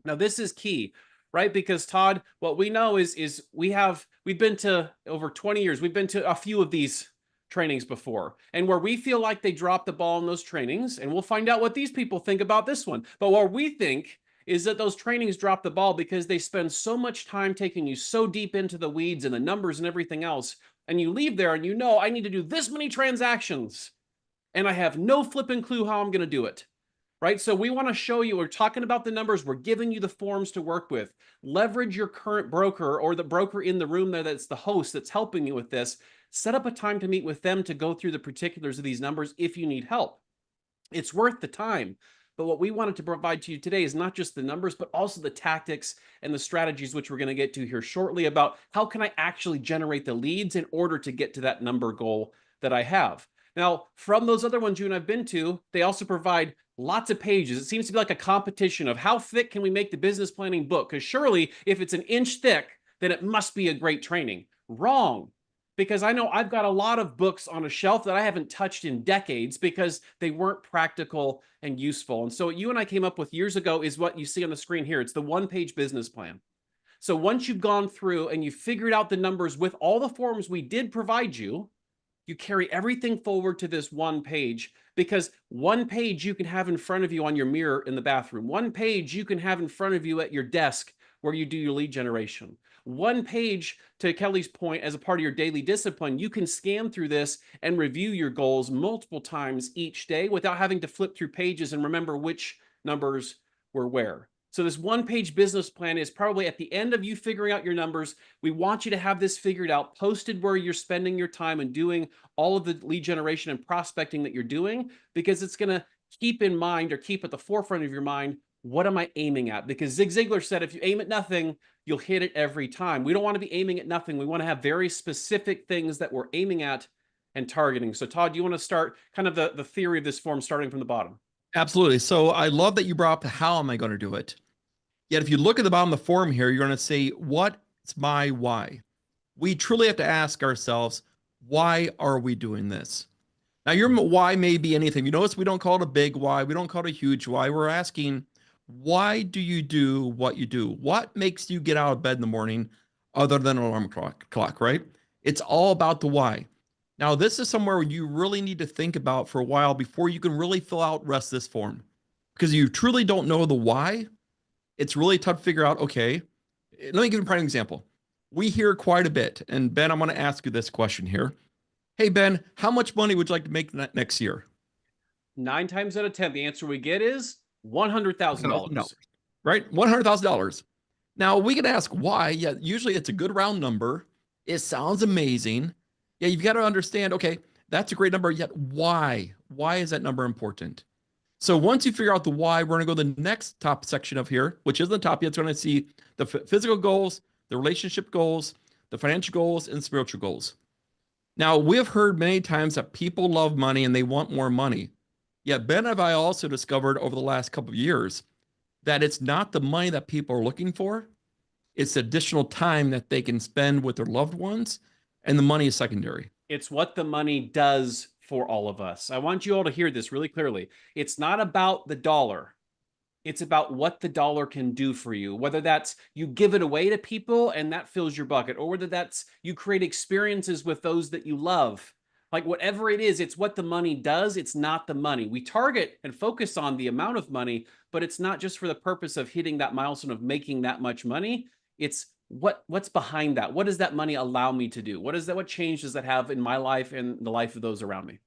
Now, this is key, right? Because Todd, what we know is we've been to over 20 years. We've been to a few of these trainings before, and where we feel like they dropped the ball in those trainings, and we'll find out what these people think about this one. But what we think is that those trainings drop the ball because they spend so much time taking you so deep into the weeds and the numbers and everything else. And you leave there and you know, I need to do this many transactions and I have no flipping clue how I'm going to do it, right? So we want to show you, we're talking about the numbers, we're giving you the forms to work with. Leverage your current broker or the broker in the room there that's the host that's helping you with this. Set up a time to meet with them to go through the particulars of these numbers if you need help. It's worth the time. But what we wanted to provide to you today is not just the numbers, but also the tactics and the strategies, which we're going to get to here shortly, about how can I actually generate the leads in order to get to that number goal that I have. Now, from those other ones you and I've been to, they also provide lots of pages. It seems to be like a competition of how thick can we make the business planning book? Because surely if it's an inch thick, then it must be a great training. Wrong. Because I know I've got a lot of books on a shelf that I haven't touched in decades because they weren't practical and useful. And so what you and I came up with years ago is what you see on the screen here. It's the one-page business plan. So once you've gone through and you figured out the numbers with all the forms we did provide you, you carry everything forward to this one page, because one page you can have in front of you on your mirror in the bathroom. One page you can have in front of you at your desk where you do your lead generation. One page, to Kelly's point, as a part of your daily discipline, you can scan through this and review your goals multiple times each day without having to flip through pages and remember which numbers were where. So this one-page business plan is probably at the end of you figuring out your numbers. We want you to have this figured out, posted where you're spending your time and doing all of the lead generation and prospecting that you're doing, because it's going to keep in mind, or keep at the forefront of your mind, what am I aiming at? Because Zig Ziglar said, if you aim at nothing, you'll hit it every time. We don't want to be aiming at nothing. We want to have very specific things that we're aiming at and targeting. So Todd, do you want to start kind of the theory of this form starting from the bottom? Absolutely. So I love that you brought up the how am I going to do it? Yet if you look at the bottom of the form here, you're going to say, what's my why? We truly have to ask ourselves, why are we doing this? Now, your why may be anything. You notice we don't call it a big why. We don't call it a huge why. We're asking, why do you do what you do? What makes you get out of bed in the morning other than an alarm clock, right? It's all about the why. Now, this is somewhere where you really need to think about for a while before you can really fill out rest this form. Because you truly don't know the why, it's really tough to figure out, okay, let me give you a prime example. We hear quite a bit, and Ben, I'm going to ask you this question here. Hey, Ben, how much money would you like to make next year? 9 times out of 10, the answer we get is $100,000. No, right? $100,000. Now, we can ask why. Yeah, usually it's a good round number. It sounds amazing. Yeah, you've got to understand, okay, that's a great number, yet why? Why is that number important? So once you figure out the why, we're going to go to the next top section of here, which isn't the top yet. It's going to see the physical goals, the relationship goals, the financial goals, and spiritual goals. Now, we have heard many times that people love money and they want more money. Yet Ben and I also discovered over the last couple of years that it's not the money that people are looking for. It's additional time that they can spend with their loved ones, and the money is secondary. It's what the money does for all of us. I want you all to hear this really clearly. It's not about the dollar. It's about what the dollar can do for you, whether that's you give it away to people and that fills your bucket, or whether that's you create experiences with those that you love. Like whatever it is, it's what the money does. It's not the money. We target and focus on the amount of money, but it's not just for the purpose of hitting that milestone of making that much money. It's what's behind that. What does that money allow me to do? What change does that have in my life and the life of those around me?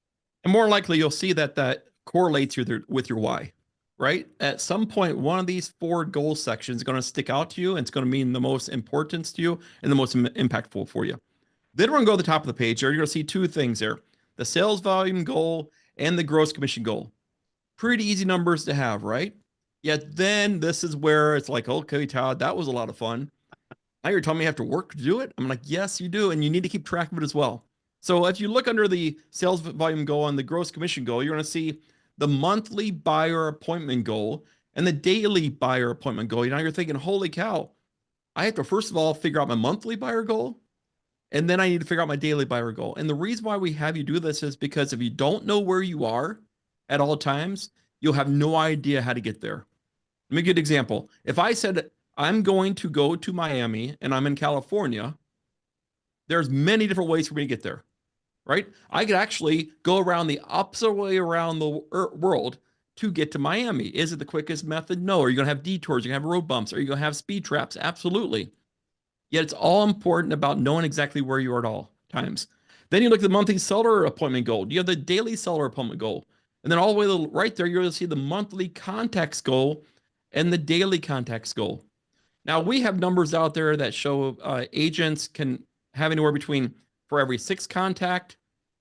And more likely, you'll see that that correlates with your why. right? At some point, one of these 4 goal sections is going to stick out to you, and it's going to mean the most importance to you and the most impactful for you. Then we're going to go to the top of the page there. You're going to see 2 things there: the sales volume goal and the gross commission goal. Pretty easy numbers to have, right? Yet then this is where it's like, okay, Todd, that was a lot of fun. Now you're telling me I have to work to do it? I'm like, yes, you do. And you need to keep track of it as well. So if you look under the sales volume goal and the gross commission goal, you're going to see the monthly buyer appointment goal and the daily buyer appointment goal. Now you're thinking, holy cow, I have to first of all figure out my monthly buyer goal, and then I need to figure out my daily buyer goal. And the reason why we have you do this is because if you don't know where you are at all times, you'll have no idea how to get there. Let me give you an example. If I said I'm going to go to Miami and I'm in California, there's many different ways for me to get there, right? I could actually go around the opposite way around the world to get to Miami. Is it the quickest method? No. Are you going to have detours? Are you going to have road bumps? Are you going to have speed traps? Absolutely. Yet it's all important about knowing exactly where you are at all times. Then you look at the monthly seller appointment goal. You have the daily seller appointment goal. And then all the way to the right there, you're going to see the monthly contacts goal and the daily contacts goal. Now, we have numbers out there that show agents can have anywhere between, for every 6 contact,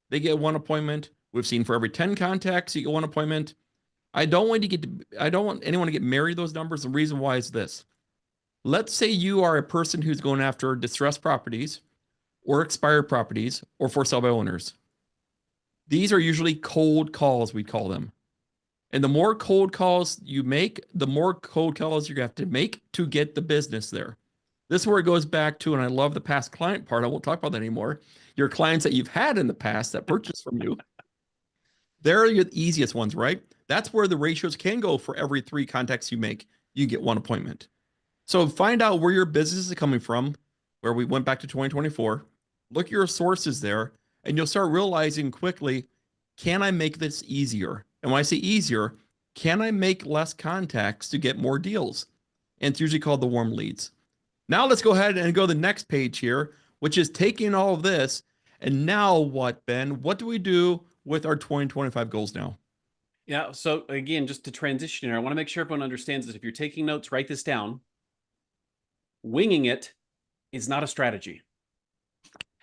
they get 1 appointment. We've seen for every 10 contacts, you get 1 appointment. I don't want anyone to get married to those numbers. The reason why is this. Let's say you are a person who's going after distressed properties or expired properties or for sale by owners. These are usually cold calls, we call them. And the more cold calls you make, the more cold calls you have to make to get the business there. This is where it goes back to, and I love the past client part. I won't talk about that anymore. Your clients that you've had in the past that purchased from you. They're the easiest ones, right? That's where the ratios can go. For every 3 contacts you make, you get 1 appointment. So find out where your business is coming from, where we went back to 2024. Look at your sources there, and you'll start realizing quickly, can I make this easier? And when I say easier, can I make less contacts to get more deals? And it's usually called the warm leads. Now let's go ahead and go to the next page here, which is taking all of this. And now what, Ben? What do we do with our 2025 goals now? Yeah. So again, just to transition here, I want to make sure everyone understands this. If you're taking notes, write this down. Winging it is not a strategy.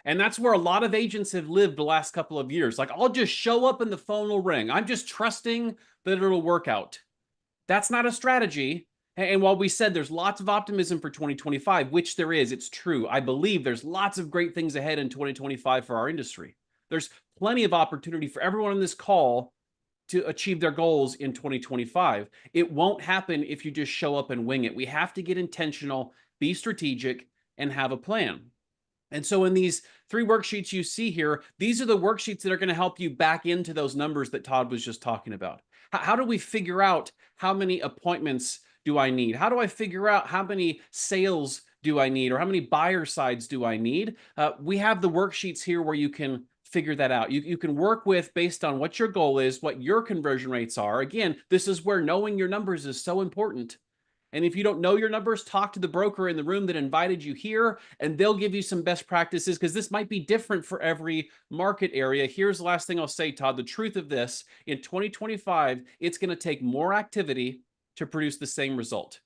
And that's where a lot of agents have lived the last couple of years. Like, I'll just show up and the phone will ring. I'm just trusting that it'll work out. That's not a strategy. And while we said there's lots of optimism for 2025, which there is, it's true. I believe there's lots of great things ahead in 2025 for our industry. There's plenty of opportunity for everyone on this call to achieve their goals in 2025. It won't happen if you just show up and wing it. We have to get intentional, be strategic, and have a plan. And so in these 3 worksheets you see here, these are the worksheets that are going to help you back into those numbers that Todd was just talking about. How do we figure out how many appointments do I need? How do I figure out how many sales do I need, or how many buyer sides do I need? We have the worksheets here where you can figure that out. You can work with based on what your goal is, what your conversion rates are. Again, this is where knowing your numbers is so important. And if you don't know your numbers, talk to the broker in the room that invited you here, and they'll give you some best practices, because this might be different for every market area. Here's the last thing I'll say, Todd. The truth of this, in 2025, it's going to take more activity to produce the same result.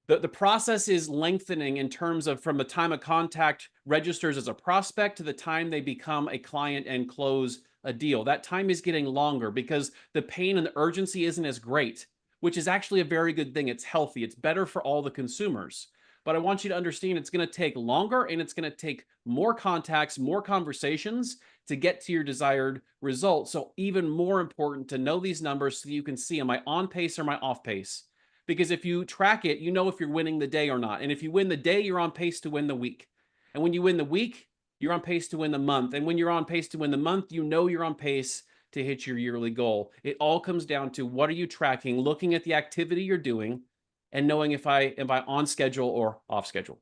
The process is lengthening in terms of from the time a contact registers as a prospect to the time they become a client and close a deal. That time is getting longer because the pain and the urgency isn't as great, which is actually a very good thing. It's healthy. It's better for all the consumers. But I want you to understand it's going to take longer, and it's going to take more contacts, more conversations to get to your desired result. So even more important to know these numbers so that you can see, am I on pace or am I off pace? Because if you track it, you know if you're winning the day or not. And if you win the day, you're on pace to win the week. And when you win the week, you're on pace to win the month. And when you're on pace to win the month, you know you're on pace to hit your yearly goal. It all comes down to, what are you tracking, looking at the activity you're doing, and knowing if I am on schedule or off schedule.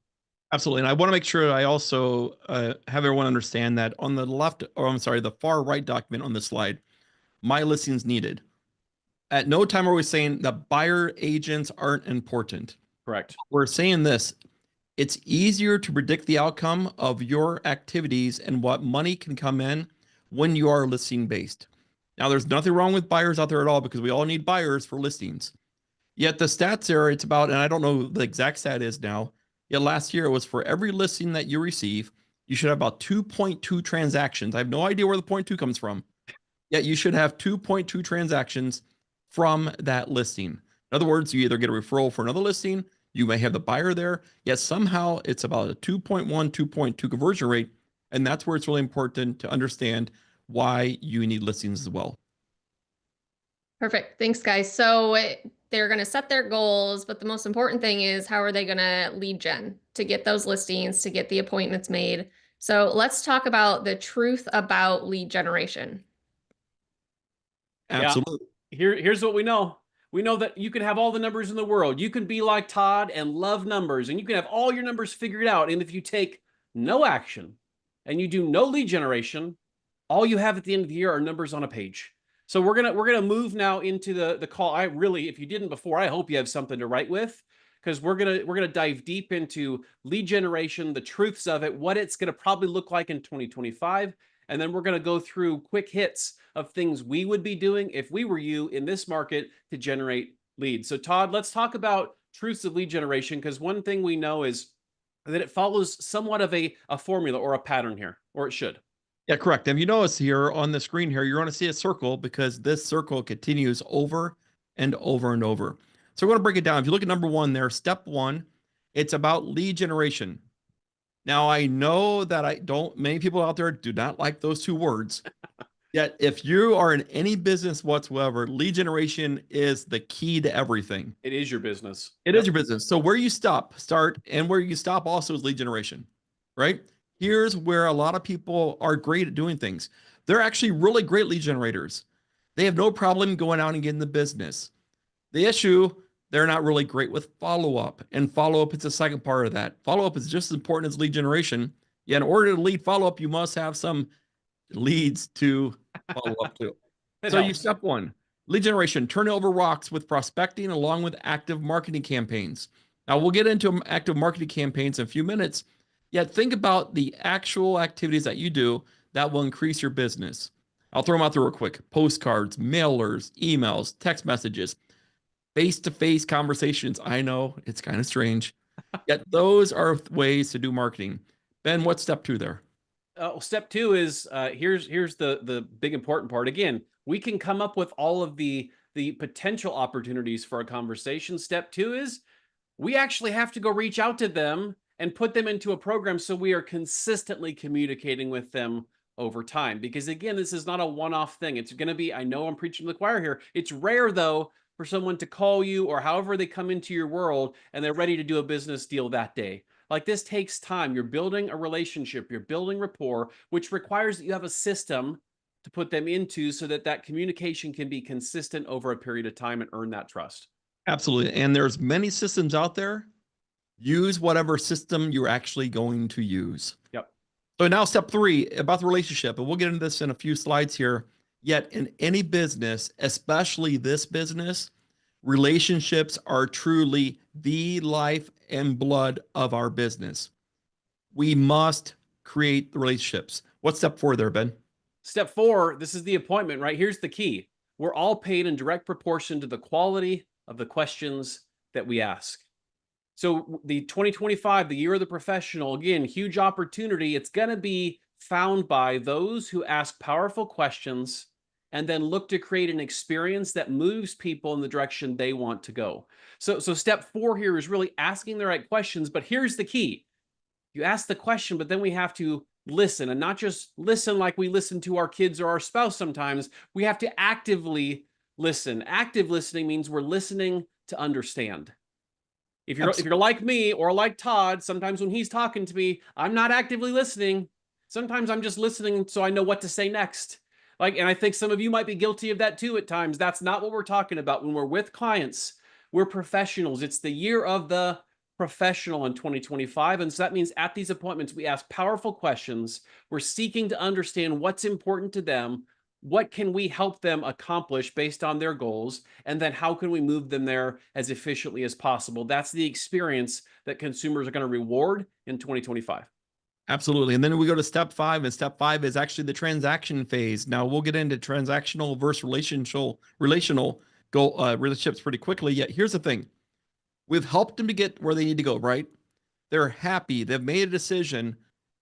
Absolutely. And I want to make sure I also have everyone understand that on the left, or I'm sorry, the far right document on the slide, my listings needed. At no time are we saying that buyer agents aren't important. Correct. We're saying this: it's easier to predict the outcome of your activities and what money can come in when you are listing based. Now, there's nothing wrong with buyers out there at all because we all need buyers for listings. Yet the stats there, it's about, and I don't know the exact stat is now, yet last year it was for every listing that you receive, you should have about 2.2 transactions. I have no idea where the 0.2 comes from. Yet you should have 2.2 transactions from that listing. In other words, you either get a referral for another listing, you may have the buyer there, yet somehow it's about a 2.1, 2.2 conversion rate. And that's where it's really important to understand why you need listings as well. Perfect. Thanks, guys. So they're going to set their goals, but the most important thing is how are they going to lead gen to get those listings, to get the appointments made. So let's talk about the truth about lead generation. Absolutely. Here's what we know. We know that you can have all the numbers in the world. You can be like Todd and love numbers, and you can have all your numbers figured out. And if you take no action and you do no lead generation, all you have at the end of the year are numbers on a page. So we're gonna move now into the call. I really, if you didn't before, I hope you have something to write with, because we're gonna dive deep into lead generation, the truths of it, what it's gonna probably look like in 2025, and then we're gonna go through quick hits of things we would be doing if we were you in this market to generate leads. So Todd, let's talk about truths of lead generation, because one thing we know is that it follows somewhat of a formula or a pattern here, or it should. Yeah, correct. And you notice here on the screen here, you're going to see a circle because this circle continues over and over and over. So we're going to break it down. If you look at number one there, step one, it's about lead generation. Now, I know that many people out there do not like those two words. Yet, if you are in any business whatsoever, lead generation is the key to everything. It is your business. It is your business. So where you start, and where you stop also is lead generation, right? Here's where a lot of people are great at doing things. They're actually really great lead generators. They have no problem going out and getting the business. The issue, they're not really great with follow-up. And follow-up is the second part of that. Follow-up is just as important as lead generation. Yet in order to lead follow-up, you must have some leads to follow up to. So you step one, lead generation, turn over rocks with prospecting along with active marketing campaigns. Now we'll get into active marketing campaigns in a few minutes. Yet think about the actual activities that you do that will increase your business. I'll throw them out there real quick. Postcards, mailers, emails, text messages, face-to-face conversations. I know it's kind of strange. Yet those are ways to do marketing. Ben, what's step two there? Step two is here's the big important part. Again, we can come up with all of the potential opportunities for a conversation. Step two is we actually have to go reach out to them and put them into a program so we are consistently communicating with them over time. Because again, this is not a one-off thing. It's going to be, I know I'm preaching to the choir here. It's rare though for someone to call you or however they come into your world and they're ready to do a business deal that day. Like this takes time. You're building a relationship, you're building rapport, which requires that you have a system to put them into so that that communication can be consistent over a period of time and earn that trust. Absolutely. And there's many systems out there. Use whatever system you're actually going to use. Yep. So now step three about the relationship, and we'll get into this in a few slides here. Yet in any business, especially this business, relationships are truly the life and blood of our business. We must create the relationships. What's step four there, Ben? Step four, this is the appointment, right? Here's the key. We're all paid in direct proportion to the quality of the questions that we ask. So the 2025, the year of the professional, again, huge opportunity. It's going to be found by those who ask powerful questions and then look to create an experience that moves people in the direction they want to go. So step four here is really asking the right questions, but here's the key. You ask the question, but then we have to listen, and not just listen like we listen to our kids or our spouse sometimes. We have to actively listen. Active listening means we're listening to understand. If you're like me or like Todd, sometimes when he's talking to me, I'm not actively listening. Sometimes I'm just listening so I know what to say next. And I think some of you might be guilty of that too at times. That's not what we're talking about. When we're with clients, we're professionals. It's the year of the professional in 2025. And so that means at these appointments, we ask powerful questions. We're seeking to understand what's important to them. What can we help them accomplish based on their goals? And then how can we move them there as efficiently as possible? That's the experience that consumers are going to reward in 2025. Absolutely. And then we go to step 5, and step 5 is actually the transaction phase. Now we'll get into transactional versus relational goal relationships pretty quickly. Yet here's the thing. We've helped them to get where they need to go, right? They're happy. They've made a decision.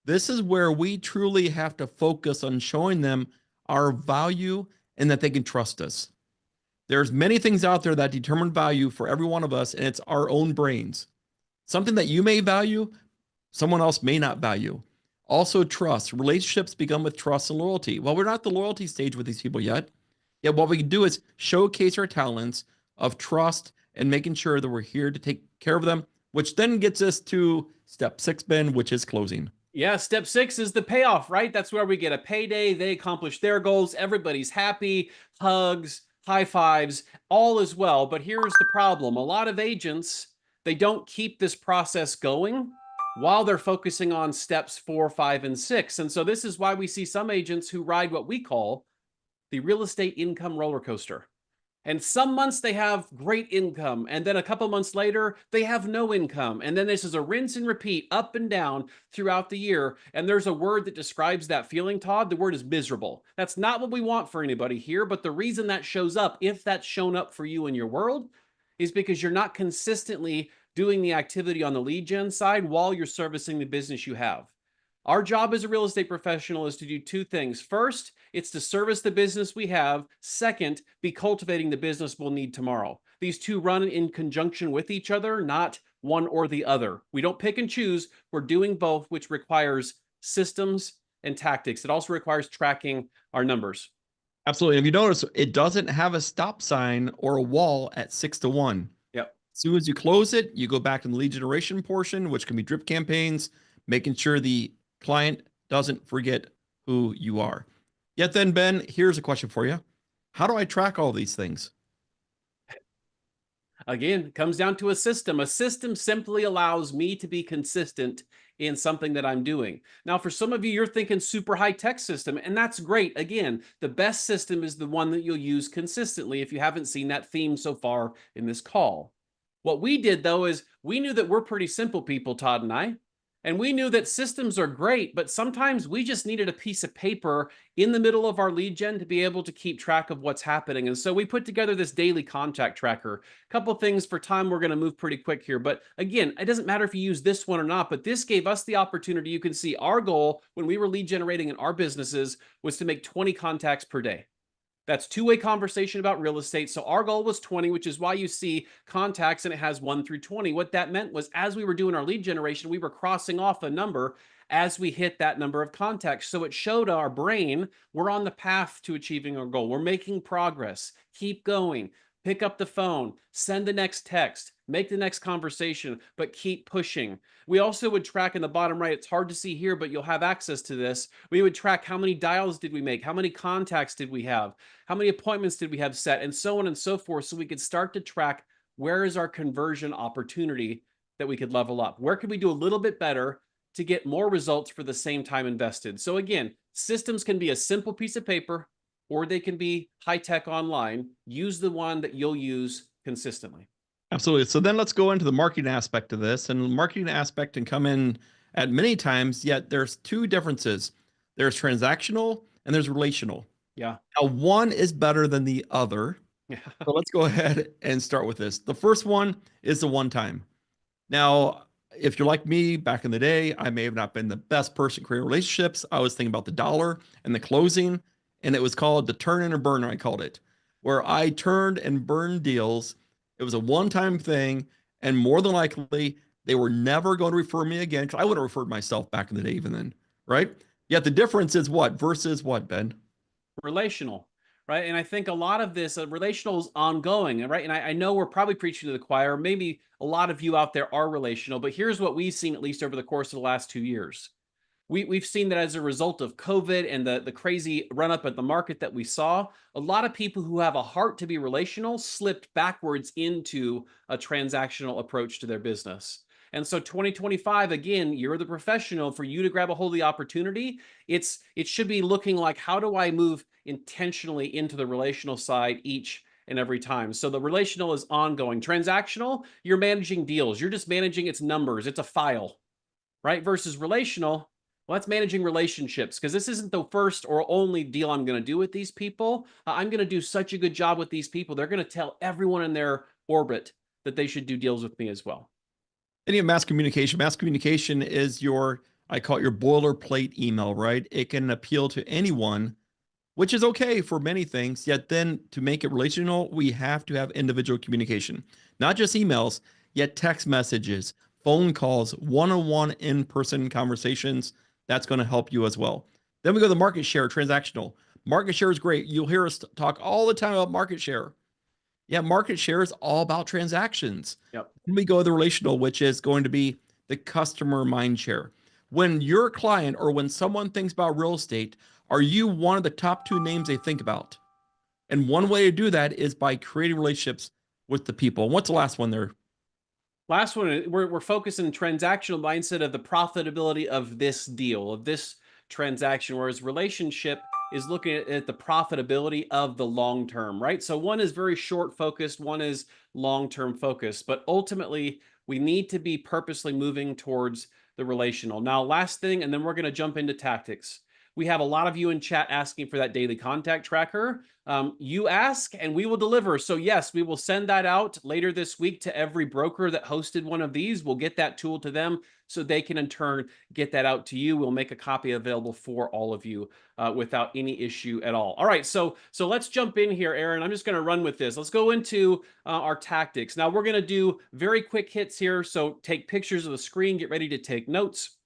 This is where we truly have to focus on showing them our value and that they can trust us. There's many things out there that determine value for every one of us, and it's our own brains. Something that you may value, someone else may not value. Also, trust. Relationships begin with trust and loyalty. Well, we're not at the loyalty stage with these people yet. Yet what we can do is showcase our talents of trust and making sure that we're here to take care of them, which then gets us to step 6, Ben, which is closing. Yeah, step 6 is the payoff, right? That's where we get a payday. They accomplish their goals. Everybody's happy, hugs, high fives, all is well. But here's the problem. A lot of agents, they don't keep this process going while they're focusing on steps 4, 5, and 6. And so this is why we see some agents who ride what we call the real estate income roller coaster. And some months they have great income, and then a couple months later, they have no income. And then this is a rinse and repeat up and down throughout the year. And there's a word that describes that feeling, Todd. The word is miserable. That's not what we want for anybody here. But the reason that shows up, if that's shown up for you in your world, is because you're not consistently doing the activity on the lead gen side while you're servicing the business you have. Our job as a real estate professional is to do 2 things. First, it's to service the business we have. Second, be cultivating the business we'll need tomorrow. These 2 run in conjunction with each other, not one or the other. We don't pick and choose. We're doing both, which requires systems and tactics. It also requires tracking our numbers. Absolutely. If you notice, it doesn't have a stop sign or a wall at 6 to 1. Yep. As soon as you close it, you go back in the lead generation portion, which can be drip campaigns, making sure the client doesn't forget who you are. Yet then, Ben, here's a question for you. How do I track all these things? Again, it comes down to a system. A system simply allows me to be consistent in something that I'm doing. Now, for some of you, you're thinking super high-tech system, and that's great. Again, the best system is the one that you'll use consistently if you haven't seen that theme so far in this call. What we did, though, is we knew that we're pretty simple people, Todd and I. And we knew that systems are great, but sometimes we just needed a piece of paper in the middle of our lead gen to be able to keep track of what's happening. And so we put together this daily contact tracker. A couple of things for time, we're going to move pretty quick here. But again, it doesn't matter if you use this one or not, but this gave us the opportunity. You can see our goal when we were lead generating in our businesses was to make 20 contacts per day. That's 2-way conversation about real estate. So our goal was 20, which is why you see contacts and it has 1 through 20. What that meant was as we were doing our lead generation, we were crossing off a number as we hit that number of contacts. So it showed our brain, we're on the path to achieving our goal. We're making progress. Keep going. Pick up the phone, send the next text, make the next conversation, but keep pushing. We also would track in the bottom right, it's hard to see here, but you'll have access to this. We would track how many dials did we make? How many contacts did we have? How many appointments did we have set? And so on and so forth. So we could start to track where is our conversion opportunity that we could level up? Where could we do a little bit better to get more results for the same time invested? So again, systems can be a simple piece of paper, or they can be high-tech online. Use the one that you'll use consistently. Absolutely. So then let's go into the marketing aspect of this. And the marketing aspect can come in at many times, yet there's 2 differences. There's transactional and there's relational. Yeah. Now, one is better than the other. Yeah. So let's go ahead and start with this. The first one is the one time. Now, if you're like me back in the day, I may have not been the best person creating relationships. I was thinking about the dollar and the closing, and it was called the turn and a burn, I called it, where I turned and burned deals. It was a one-time thing, and more than likely, they were never going to refer me again, because I would have referred myself back in the day even then, right? Yet the difference is what versus what, Ben? Relational, right? And I think a lot of this relational is ongoing, right? And I know we're probably preaching to the choir. Maybe a lot of you out there are relational, but here's what we've seen, at least over the course of the last 2 years. We've seen that as a result of COVID and the crazy run up at the market that we saw, a lot of people who have a heart to be relational slipped backwards into a transactional approach to their business. And so 2025, again, you're the professional. For you to grab a hold of the opportunity, it should be looking like, how do I move intentionally into the relational side each and every time? So the relational is ongoing. Transactional, you're managing deals. You're just managing its numbers. It's a file, right? Versus relational, Well, that's managing relationships, because this isn't the first or only deal I'm going to do with these people. I'm going to do such a good job with these people. They're going to tell everyone in their orbit that they should do deals with me as well. Then you have mass communication. Mass communication is your, I call it your boilerplate email, right? It can appeal to anyone, which is okay for many things. Yet then to make it relational, we have to have individual communication, not just emails, yet text messages, phone calls, one-on-one in-person conversations. That's going to help you as well. Then we go to market share, transactional. Market share is great. You'll hear us talk all the time about market share. Yeah, market share is all about transactions. Yep. Then we go to the relational, which is going to be the customer mind share. When your client or when someone thinks about real estate, are you one of the top 2 names they think about? And one way to do that is by creating relationships with the people. And what's the last one there? Last one, we're focusing transactional mindset of the profitability of this deal, of this transaction, whereas relationship is looking at the profitability of the long term, right? So one is very short focused, one is long term focused, but ultimately we need to be purposely moving towards the relational. Now, last thing, and then we're going to jump into tactics. We have a lot of you in chat asking for that daily contact tracker. You ask and we will deliver. So yes, we will send that out later this week to every broker that hosted one of these. We'll get that tool to them so they can in turn get that out to you. We'll make a copy available for all of you without any issue at all. All right, so let's jump in here, Aaron. I'm just going to run with this. Let's go into our tactics. Now we're going to do very quick hits here. So take pictures of the screen, get ready to take notes.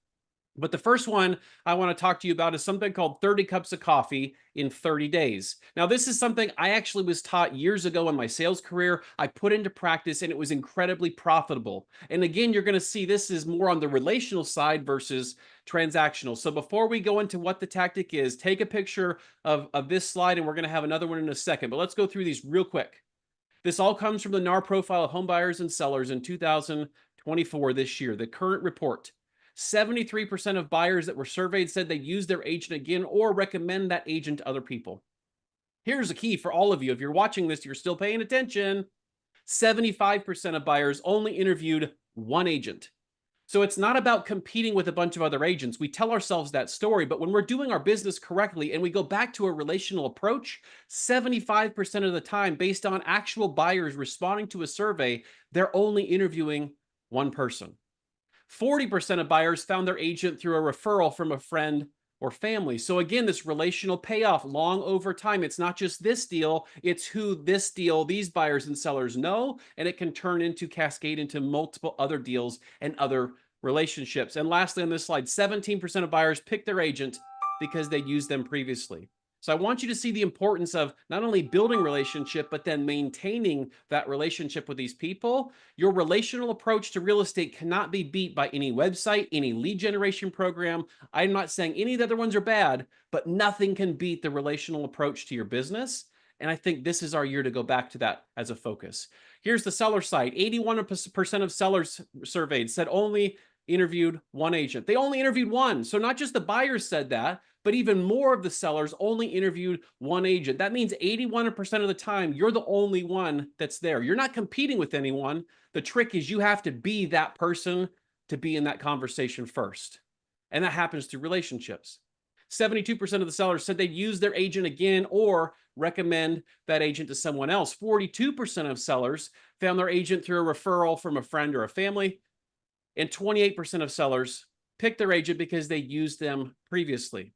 But the first one I want to talk to you about is something called 30 cups of coffee in 30 days. Now, this is something I actually was taught years ago in my sales career. I put into practice and it was incredibly profitable. And again, you're going to see this is more on the relational side versus transactional. So before we go into what the tactic is, take a picture of this slide and we're going to have another one in a second. But let's go through these real quick. This all comes from the NAR profile of home buyers and sellers in 2024 this year, the current report. 73% of buyers that were surveyed said they'd use their agent again or recommend that agent to other people. Here's a key for all of you. If you're watching this, you're still paying attention. 75% of buyers only interviewed one agent. So it's not about competing with a bunch of other agents. We tell ourselves that story, but when we're doing our business correctly and we go back to a relational approach, 75% of the time, based on actual buyers responding to a survey, they're only interviewing one person. 40% of buyers found their agent through a referral from a friend or family. So again, this relational payoff long over time. It's not just this deal, it's who this deal, these buyers and sellers know, and it can turn into cascade into multiple other deals and other relationships. And lastly on this slide, 17% of buyers picked their agent because they'd used them previously. So I want you to see the importance of not only building relationship, but then maintaining that relationship with these people. Your relational approach to real estate cannot be beat by any website, any lead generation program. I'm not saying any of the other ones are bad, but nothing can beat the relational approach to your business. And I think this is our year to go back to that as a focus. Here's the seller side. 81% of sellers surveyed said only interviewed one agent. They only interviewed one. So not just the buyers said that, but even more of the sellers only interviewed one agent. That means 81% of the time, you're the only one that's there. You're not competing with anyone. The trick is you have to be that person to be in that conversation first. And that happens through relationships. 72% of the sellers said they'd use their agent again or recommend that agent to someone else. 42% of sellers found their agent through a referral from a friend or a family. And 28% of sellers picked their agent because they used them previously.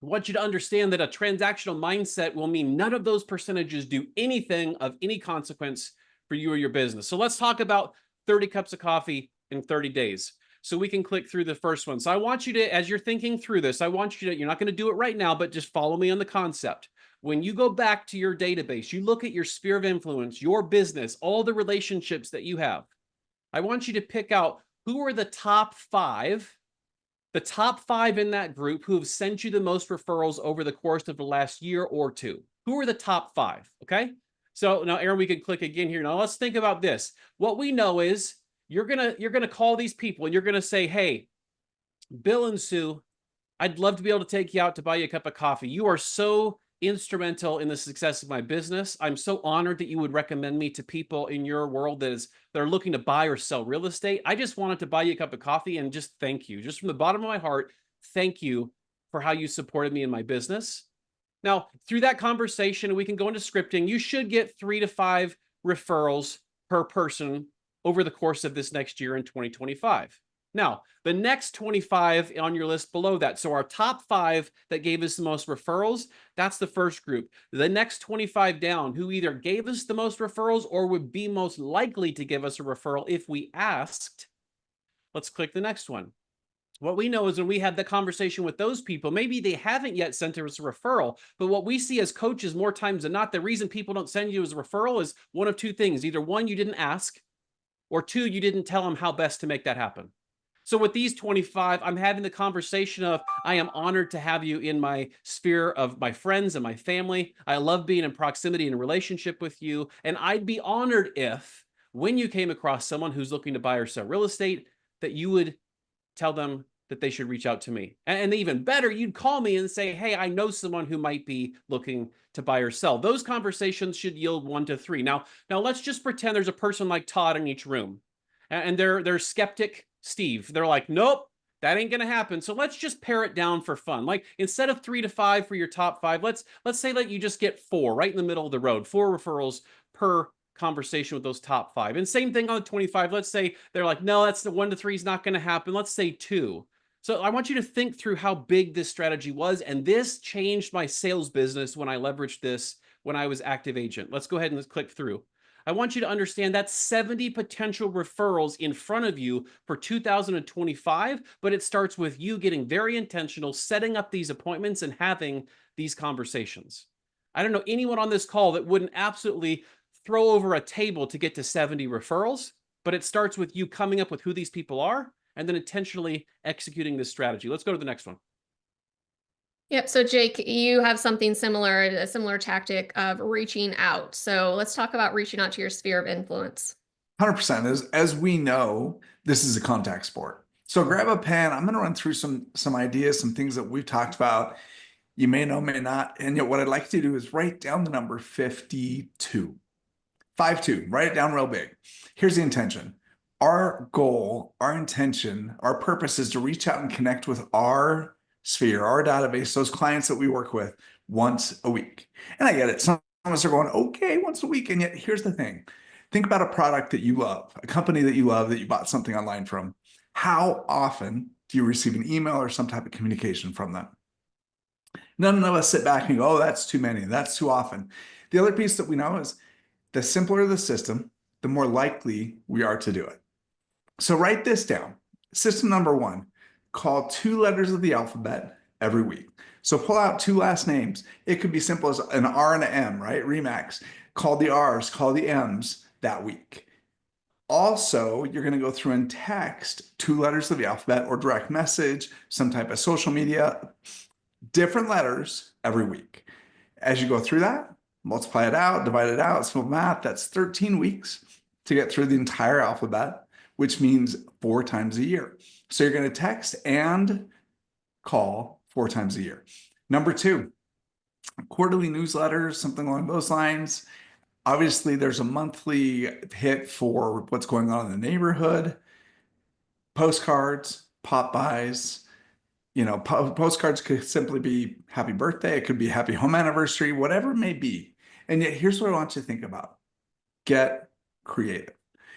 I want you to understand that a transactional mindset will mean none of those percentages do anything of any consequence for you or your business. So let's talk about 30 cups of coffee in 30 days. So we can click through the first one. So I want you to, as you're thinking through this, I want you to, you're not going to do it right now, but just follow me on the concept. When you go back to your database, you look at your sphere of influence, your business, all the relationships that you have. I want you to pick out who are the top five in that group who have sent you the most referrals over the course of the last year or two. Who are the top five? Okay. So now, Aaron, we can click again here. Now let's think about this. What we know is you're gonna call these people and you're gonna say, hey, Bill and Sue, I'd love to be able to take you out to buy you a cup of coffee. You are so instrumental in the success of my business. I'm so honored that you would recommend me to people in your world that are looking to buy or sell real estate. I just wanted to buy you a cup of coffee and just thank you. Just from the bottom of my heart, thank you for how you supported me in my business. Now, through that conversation, we can go into scripting. You should get 3 to 5 referrals per person over the course of this next year in 2025. Now, the next 25 on your list below that, so our top 5 that gave us the most referrals, that's the first group. The next 25 down, who either gave us the most referrals or would be most likely to give us a referral if we asked, let's click the next one. What we know is when we had the conversation with those people, maybe they haven't yet sent us a referral, but what we see as coaches more times than not, the reason people don't send you as a referral is one of 2 things. Either 1, you didn't ask, or 2, you didn't tell them how best to make that happen. So with these 25, I'm having the conversation of, I am honored to have you in my sphere of my friends and my family. I love being in proximity and a relationship with you. And I'd be honored if, when you came across someone who's looking to buy or sell real estate, that you would tell them that they should reach out to me. And even better, you'd call me and say, hey, I know someone who might be looking to buy or sell. Those conversations should yield 1 to 3. Now let's just pretend there's a person like Todd in each room, and they're skeptic Steve. They're like, nope, that ain't gonna happen. So let's just pare it down for fun. Like instead of 3 to 5 for your top 5, let's say that you just get 4 right in the middle of the road, 4 referrals per conversation with those top 5. And same thing on the 25. Let's say they're like, no, that's the 1 to 3 is not going to happen. Let's say 2. So I want you to think through how big this strategy was. And this changed my sales business when I leveraged this when I was active agent. Let's go ahead and let's click through. I want you to understand that 70 potential referrals in front of you for 2025, but it starts with you getting very intentional, setting up these appointments and having these conversations. I don't know anyone on this call that wouldn't absolutely throw over a table to get to 70 referrals, but it starts with you coming up with who these people are and then intentionally executing this strategy. Let's go to the next one. Yep. So Jake, you have something similar, a similar tactic of reaching out. So let's talk about reaching out to your sphere of influence. 100%. As we know, this is a contact sport. So grab a pen. I'm going to run through some ideas, some things that we've talked about. You may know, may not. And yet what I'd like to do is write down the number 52. 52, write it down real big. Here's the intention. Our goal, our intention, our purpose is to reach out and connect with our sphere, our database, those clients that we work with once a week. And I get it. Some of us are going, okay, once a week. And yet here's the thing. Think about a product that you love, a company that you love, that you bought something online from. How often do you receive an email or some type of communication from them? None of us sit back and go, oh, that's too many. That's too often. The other piece that we know is the simpler the system, the more likely we are to do it. So write this down. System number 1, call 2 letters of the alphabet every week. So pull out 2 last names. It could be simple as an R and an M, right? Remax. Call the R's, call the M's that week. Also, you're going to go through and text 2 letters of the alphabet or direct message, some type of social media, different letters every week. As you go through that, multiply it out, divide it out, simple math, that's 13 weeks to get through the entire alphabet, which means 4 times a year. So you're going to text and call 4 times a year. Number 2, quarterly newsletters, something along those lines. Obviously, there's a monthly hit for what's going on in the neighborhood. Postcards, pop buys. You know, postcards could simply be happy birthday. It could be happy home anniversary, whatever it may be. And yet here's what I want you to think about. Get creative.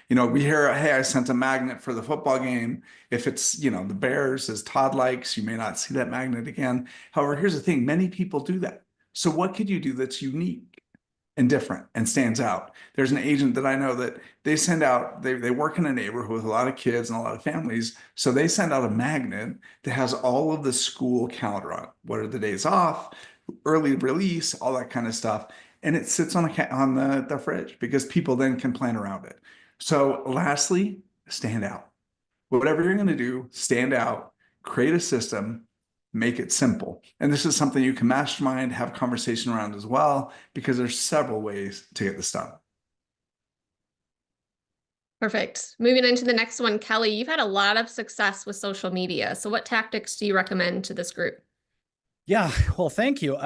You know, we hear, hey, I sent a magnet for the football game. If it's, you know, the Bears, as Todd likes, you may not see that magnet again. However, here's the thing. Many people do that. So what could you do that's unique and different and stands out? There's an agent that I know that they send out, they work in a neighborhood with a lot of kids and a lot of families. So they send out a magnet that has all of the school calendar on it. What are the days off, early release, all that kind of stuff. And it sits on the fridge because people then can plan around it. So lastly, stand out. Whatever you're going to do, stand out, create a system, make it simple. And this is something you can mastermind, have conversation around as well, because there's several ways to get this done. Perfect. Moving into the next one, Kelly, you've had a lot of success with social media. So what tactics do you recommend to this group? Yeah, well, thank you.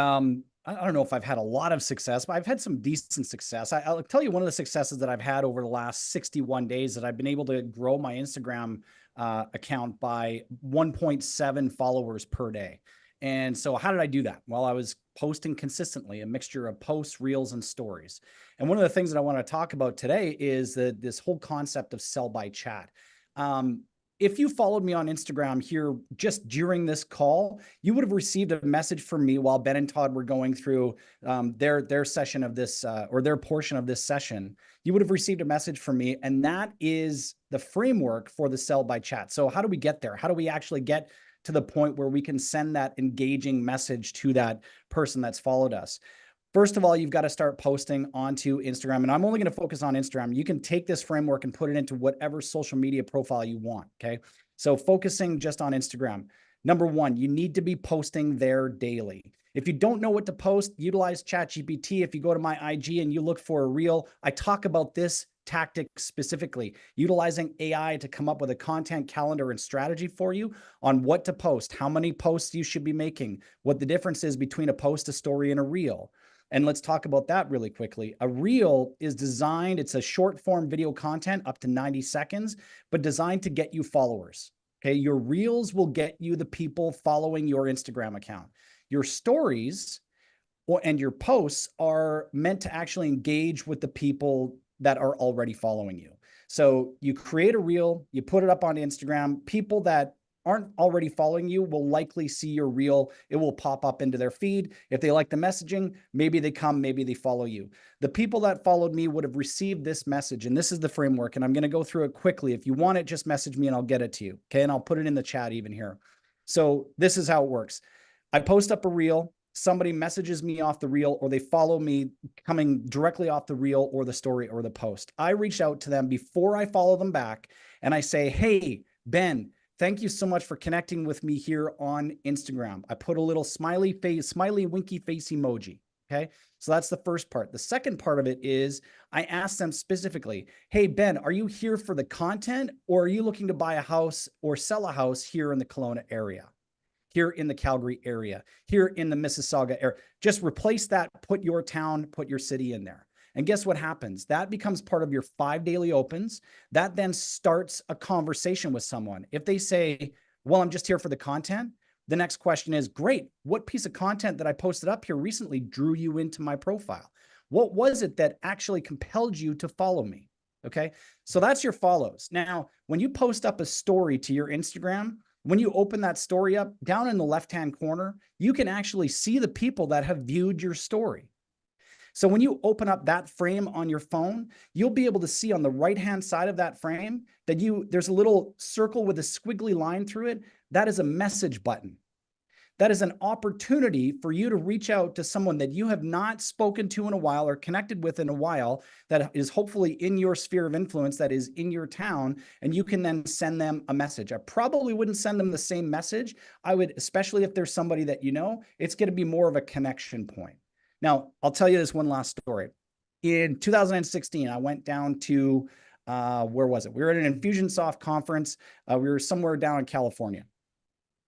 I don't know if I've had a lot of success, but I've had some decent success. I'll tell you one of the successes that I've had over the last 61 days that I've been able to grow my Instagram account by 1.7 followers per day. And so how did I do that? Well, I was posting consistently, a mixture of posts, reels, and stories. And one of the things that I want to talk about today is this whole concept of sell by chat. If you followed me on Instagram here just during this call, you would have received a message from me while Ben and Todd were going through their session of this or their portion of this session. You would have received a message from me, and that is the framework for the sell by chat. So how do we get there? How do we actually get to the point where we can send that engaging message to that person that's followed us? First of all, you've got to start posting onto Instagram. And I'm only going to focus on Instagram. You can take this framework and put it into whatever social media profile you want. Okay. So focusing just on Instagram. Number one, you need to be posting there daily. If you don't know what to post, utilize ChatGPT. If you go to my IG and you look for a reel, I talk about this tactic specifically, utilizing AI to come up with a content calendar and strategy for you on what to post, how many posts you should be making, what the difference is between a post, a story, and a reel. And let's talk about that really quickly. A reel is designed, it's a short form video content up to 90 seconds, but designed to get you followers. Okay. Your reels will get you the people following your Instagram account. Your stories and your posts are meant to actually engage with the people that are already following you. So you create a reel, you put it up on Instagram. People that aren't already following you will likely see your reel. It will pop up into their feed. If they like the messaging, maybe they come, maybe they follow you. The people that followed me would have received this message, and this is the framework, and I'm going to go through it quickly. If you want it, just message me and I'll get it to you. Okay. And I'll put it in the chat even here. So this is how it works. I post up a reel. Somebody messages me off the reel, or they follow me coming directly off the reel or the story or the post. I reach out to them before I follow them back, and I say, hey, Ben, thank you so much for connecting with me here on Instagram. I put a little smiley face, smiley winky face emoji. Okay. So that's the first part. The second part of it is I asked them specifically, hey, Ben, are you here for the content, or are you looking to buy a house or sell a house here in the Kelowna area? Here in the Calgary area, here in the Mississauga area? Just replace that, put your town, put your city in there. And guess what happens? That becomes part of your 5 daily opens. That then starts a conversation with someone. If they say, well, I'm just here for the content, the next question is, great, what piece of content that I posted up here recently drew you into my profile? What was it that actually compelled you to follow me? Okay, so that's your follows. Now, when you post up a story to your Instagram, when you open that story up, down in the left-hand corner, you can actually see the people that have viewed your story. So when you open up that frame on your phone, you'll be able to see on the right-hand side of that frame that there's a little circle with a squiggly line through it. That is a message button. That is an opportunity for you to reach out to someone that you have not spoken to in a while or connected with in a while, that is hopefully in your sphere of influence, that is in your town, and you can then send them a message. I probably wouldn't send them the same message. I would, especially if there's somebody that you know, it's going to be more of a connection point. Now, I'll tell you this one last story. In 2016, I went down to, where was it? We were at an Infusionsoft conference. We were somewhere down in California.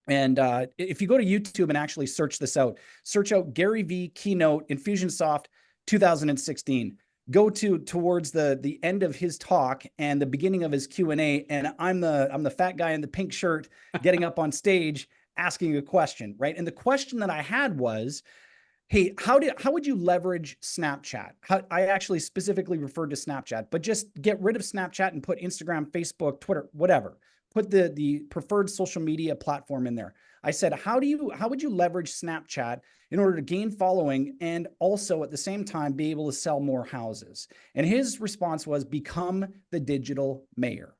And if you go to YouTube and actually search this out, search out Gary Vee keynote Infusionsoft 2016. Go towards the end of his talk and the beginning of his Q&A, and I'm the fat guy in the pink shirt getting up on stage asking a question, right? And the question that I had was, hey, how would you leverage Snapchat? I actually specifically referred to Snapchat, but just get rid of Snapchat and put Instagram, Facebook, Twitter, whatever. Put the preferred social media platform in there. I said, how would you leverage Snapchat in order to gain following and also at the same time be able to sell more houses? And his response was, become the digital mayor.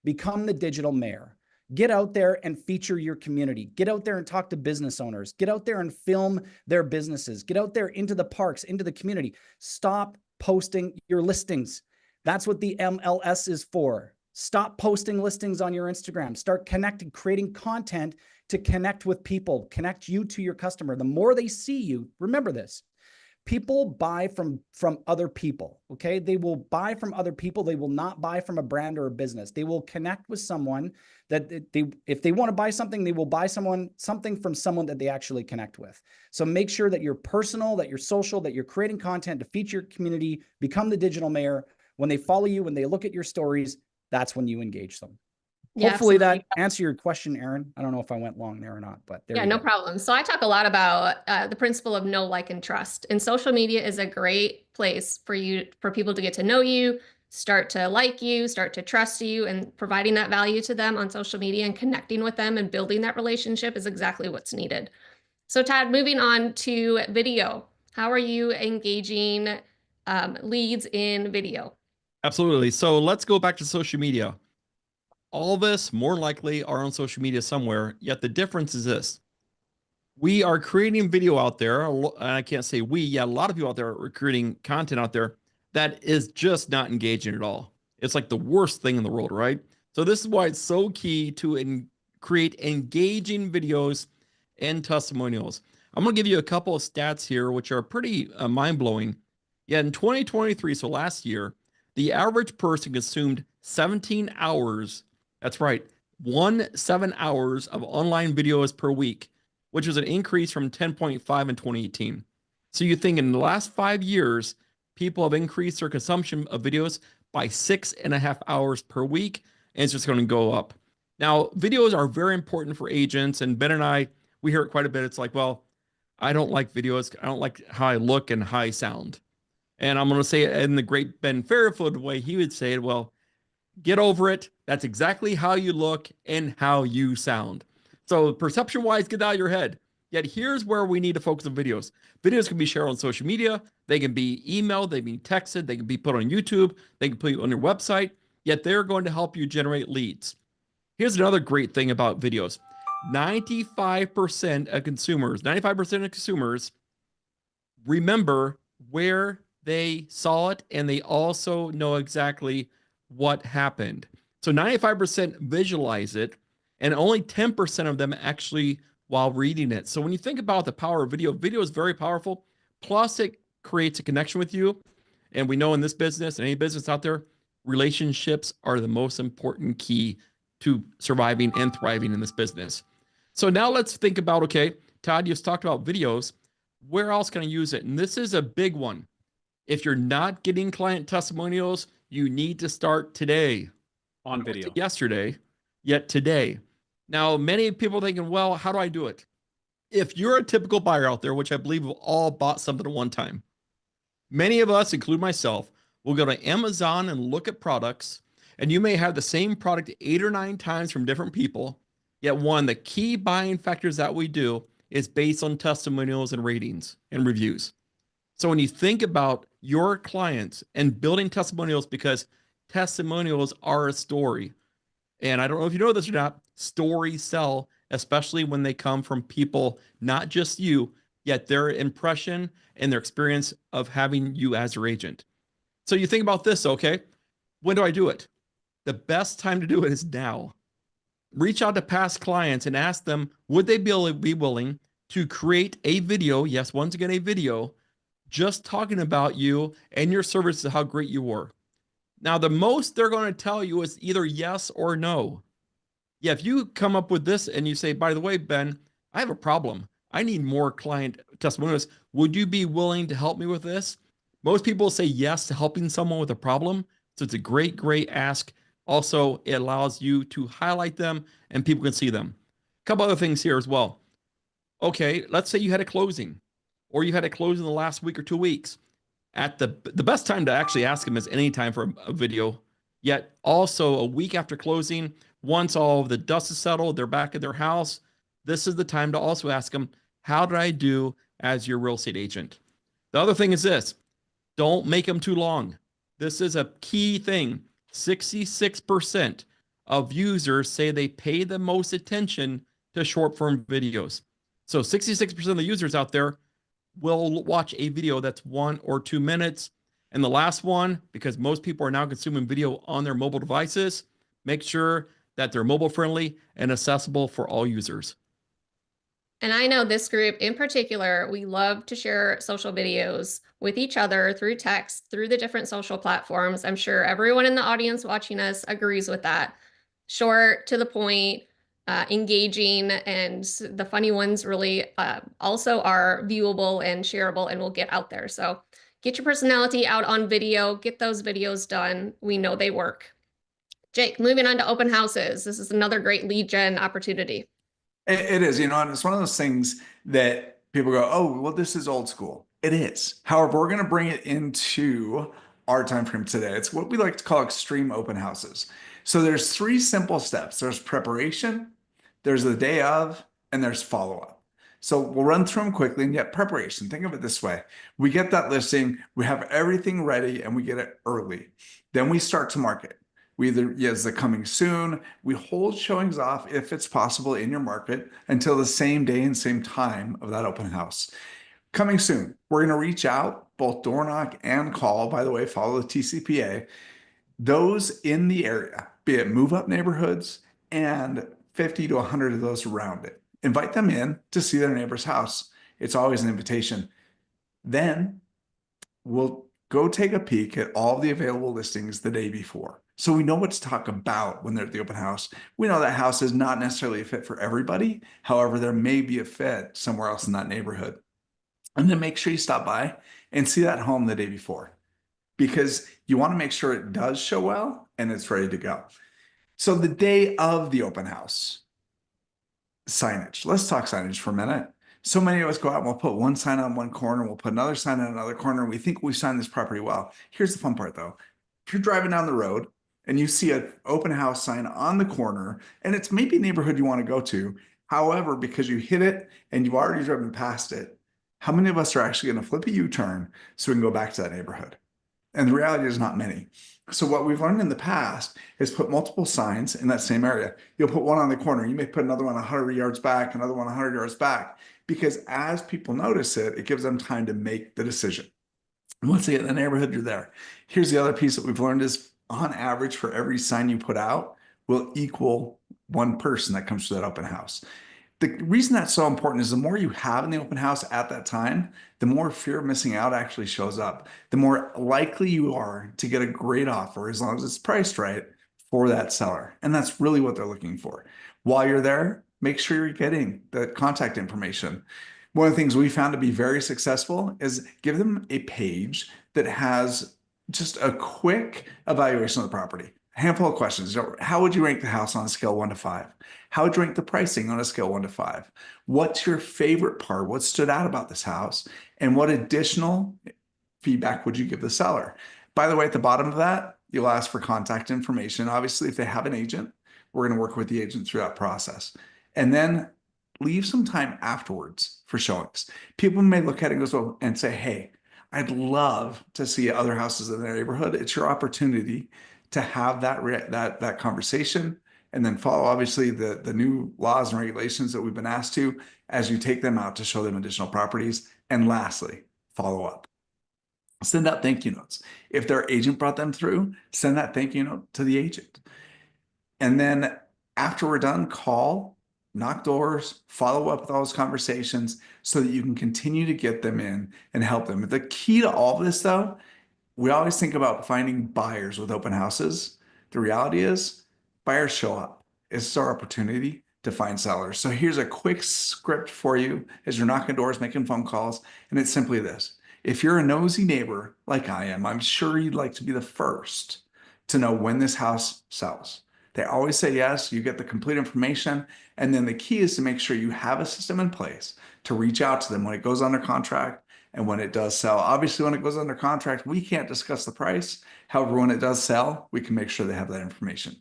Become the digital mayor. Get out there and feature your community. Get out there and talk to business owners. Get out there and film their businesses. Get out there into the parks, into the community. Stop posting your listings. That's what the MLS is for. Stop posting listings on your Instagram. Start connecting, creating content to connect with people, connect you to your customer. The more they see you, remember this, people buy from other people, okay? They will buy from other people. They will not buy from a brand or a business. They will connect with someone that if they want to buy something, they will buy something from someone that they actually connect with. So make sure that you're personal, that you're social, that you're creating content to feature your community, become the digital mayor. When they follow you, when they look at your stories, that's when you engage them. Yeah, Hopefully absolutely. that answered your question, Aaron. I don't know if I went long there or not, but there Yeah, you no go. problem. So I talk a lot about the principle of know, like, and trust. And social media is a great place for people to get to know you, start to like you, start to trust you, and providing that value to them on social media and connecting with them and building that relationship is exactly what's needed. So Todd, moving on to video. How are you engaging leads in video? Absolutely. So let's go back to social media. All of us more likely are on social media somewhere, yet the difference is this. We are creating video out there. I can't say we, yeah, a lot of people out there are creating content out there that is just not engaging at all. It's like the worst thing in the world, right? So this is why it's so key to create engaging videos and testimonials. I'm going to give you a couple of stats here, which are pretty mind-blowing. Yeah, in 2023, so last year, the average person consumed 17 hours. That's right, 7 hours of online videos per week, which was an increase from 10.5 in 2018. So you think in the last 5 years, people have increased their consumption of videos by 6.5 hours per week, and it's just going to go up. Now, videos are very important for agents, and Ben and I, we hear it quite a bit. It's like, well, I don't like videos. I don't like how I look and how I sound. And I'm going to say it in the great Ben Fairfield way, he would say it, well, get over it. That's exactly how you look and how you sound. So perception wise, get out of your head. Yet here's where we need to focus on videos. Videos can be shared on social media. They can be emailed. They can be texted. They can be put on YouTube. They can put on your website. Yet they're going to help you generate leads. Here's another great thing about videos. 95% of consumers remember where they saw it, and they also know exactly what happened. So 95% visualize it, and only 10% of them actually while reading it. So when you think about the power of video, video is very powerful. Plus, it creates a connection with you. And we know in this business and any business out there, relationships are the most important key to surviving and thriving in this business. So now let's think about, okay, Todd, you've talked about videos. Where else can I use it? And this is a big one. If you're not getting client testimonials, you need to start today. On video. Yesterday, yet today. Now, many people are thinking, well, how do I do it? If you're a typical buyer out there, which I believe we've all bought something at one time, many of us, include myself, will go to Amazon and look at products, and you may have the same product 8 or 9 times from different people. Yet one of the key buying factors that we do is based on testimonials and ratings and reviews. So when you think about your clients and building testimonials, because testimonials are a story. And I don't know if you know this or not, stories sell, especially when they come from people, not just you, yet their impression and their experience of having you as your agent. So you think about this, okay? When do I do it? The best time to do it is now. Reach out to past clients and ask them, would they be willing to create a video? Yes, once again, a video, just talking about you and your services, how great you were. Now, the most they're going to tell you is either yes or no. Yeah, if you come up with this and you say, by the way, Ben, I have a problem. I need more client testimonials. Would you be willing to help me with this? Most people say yes to helping someone with a problem. So it's a great, great ask. Also, it allows you to highlight them and people can see them. A couple other things here as well. Okay, let's say you had a closing or you had a closing in the last week or 2 weeks. At the best time to actually ask them is any time for a video. Yet also a week after closing, once all of the dust is settled, they're back at their house. This is the time to also ask them, how did I do as your real estate agent? The other thing is this, don't make them too long. This is a key thing. 66% of users say they pay the most attention to short form videos. So 66% of the users out there will watch a video that's 1 or 2 minutes. And the last one, because most people are now consuming video on their mobile devices, make sure that they're mobile friendly and accessible for all users. And I know this group in particular, we love to share social videos with each other through text, through the different social platforms. I'm sure everyone in the audience watching us agrees with that. Short, to the point, engaging, and the funny ones really also are viewable and shareable and will get out there. So get your personality out on video, get those videos done. We know they work. Jake, moving on to open houses. This is another great lead gen opportunity. It is, and it's one of those things that people go, oh, well, this is old school. It is. However, we're going to bring it into our time frame today. It's what we like to call extreme open houses. So there's 3 simple steps. There's preparation, there's the day of, and there's follow-up. So we'll run through them quickly, and yet preparation, think of it this way. We get that listing, we have everything ready, and we get it early. Then we start to market. We either, yes, the coming soon, we hold showings off if it's possible in your market until the same day and same time of that open house. Coming soon, we're going to reach out, both door knock and call. By the way, follow the TCPA. Those in the area, be it move up neighborhoods and 50 to 100 of those around it. Invite them in to see their neighbor's house. It's always an invitation. Then we'll go take a peek at all the available listings the day before. So we know what to talk about when they're at the open house. We know that house is not necessarily a fit for everybody. However, there may be a fit somewhere else in that neighborhood. And then make sure you stop by and see that home the day before, because you want to make sure it does show well and it's ready to go. So the day of the open house, signage. Let's talk signage for a minute. So many of us go out and we'll put one sign on one corner, we'll put another sign on another corner, and we think we signed this property well. Here's the fun part though. If you're driving down the road and you see an open house sign on the corner, and it's maybe a neighborhood you want to go to, however, because you hit it and you've already driven past it, how many of us are actually going to flip a U-turn so we can go back to that neighborhood? And the reality is not many. So what we've learned in the past is put multiple signs in that same area. You'll put one on the corner. You may put another one 100 yards back, another one 100 yards back, because as people notice it, it gives them time to make the decision. And once they get in the neighborhood, you're there. Here's the other piece that we've learned is on average for every sign you put out will equal one person that comes to that open house. The reason that's so important is the more you have in the open house at that time, the more fear of missing out actually shows up. The more likely you are to get a great offer as long as it's priced right for that seller. And that's really what they're looking for. While you're there, make sure you're getting the contact information. One of the things we found to be very successful is give them a page that has just a quick evaluation of the property. A handful of questions. How would you rank the house on a scale 1 to 5? How would you rank the pricing on a scale 1 to 5? What's your favorite part? What stood out about this house? And what additional feedback would you give the seller? By the way, at the bottom of that, you'll ask for contact information. Obviously, if they have an agent, we're going to work with the agent through that process. And then leave some time afterwards for showings. People may look at it and say, hey, I'd love to see other houses in their neighborhood. It's your opportunity to have that conversation, and then follow obviously the new laws and regulations that we've been asked to as you take them out to show them additional properties. And lastly, follow up. Send out thank you notes. If their agent brought them through, send that thank you note to the agent. And then after we're done, call, knock doors, follow up with all those conversations so that you can continue to get them in and help them. The key to all of this though, we always think about finding buyers with open houses. The reality is buyers show up. It's our opportunity to find sellers. So here's a quick script for you as you're knocking doors, making phone calls. And it's simply this. If you're a nosy neighbor like I am, I'm sure you'd like to be the first to know when this house sells. They always say yes, you get the complete information. And then the key is to make sure you have a system in place to reach out to them when it goes under contract and when it does sell. Obviously, when it goes under contract, we can't discuss the price. However, when it does sell, we can make sure they have that information.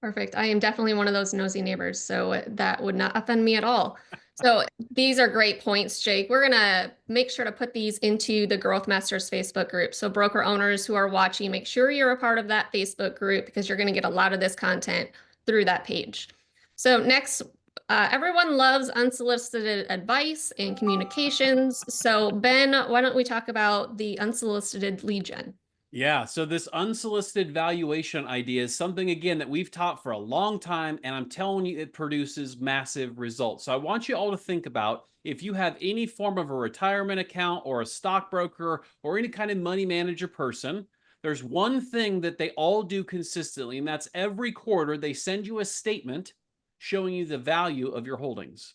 Perfect. I am definitely one of those nosy neighbors, so that would not offend me at all. So these are great points, Jake. We're going to make sure to put these into the Growth Masters Facebook group. So broker owners who are watching, make sure you're a part of that Facebook group because you're going to get a lot of this content through that page. So next, everyone loves unsolicited advice and communications. So Ben, why don't we talk about the unsolicited lead gen? Yeah, so this unsolicited valuation idea is something, again, that we've taught for a long time, and I'm telling you, it produces massive results. So I want you all to think about if you have any form of a retirement account or a stockbroker or any kind of money manager person, there's one thing that they all do consistently, and that's every quarter they send you a statement showing you the value of your holdings.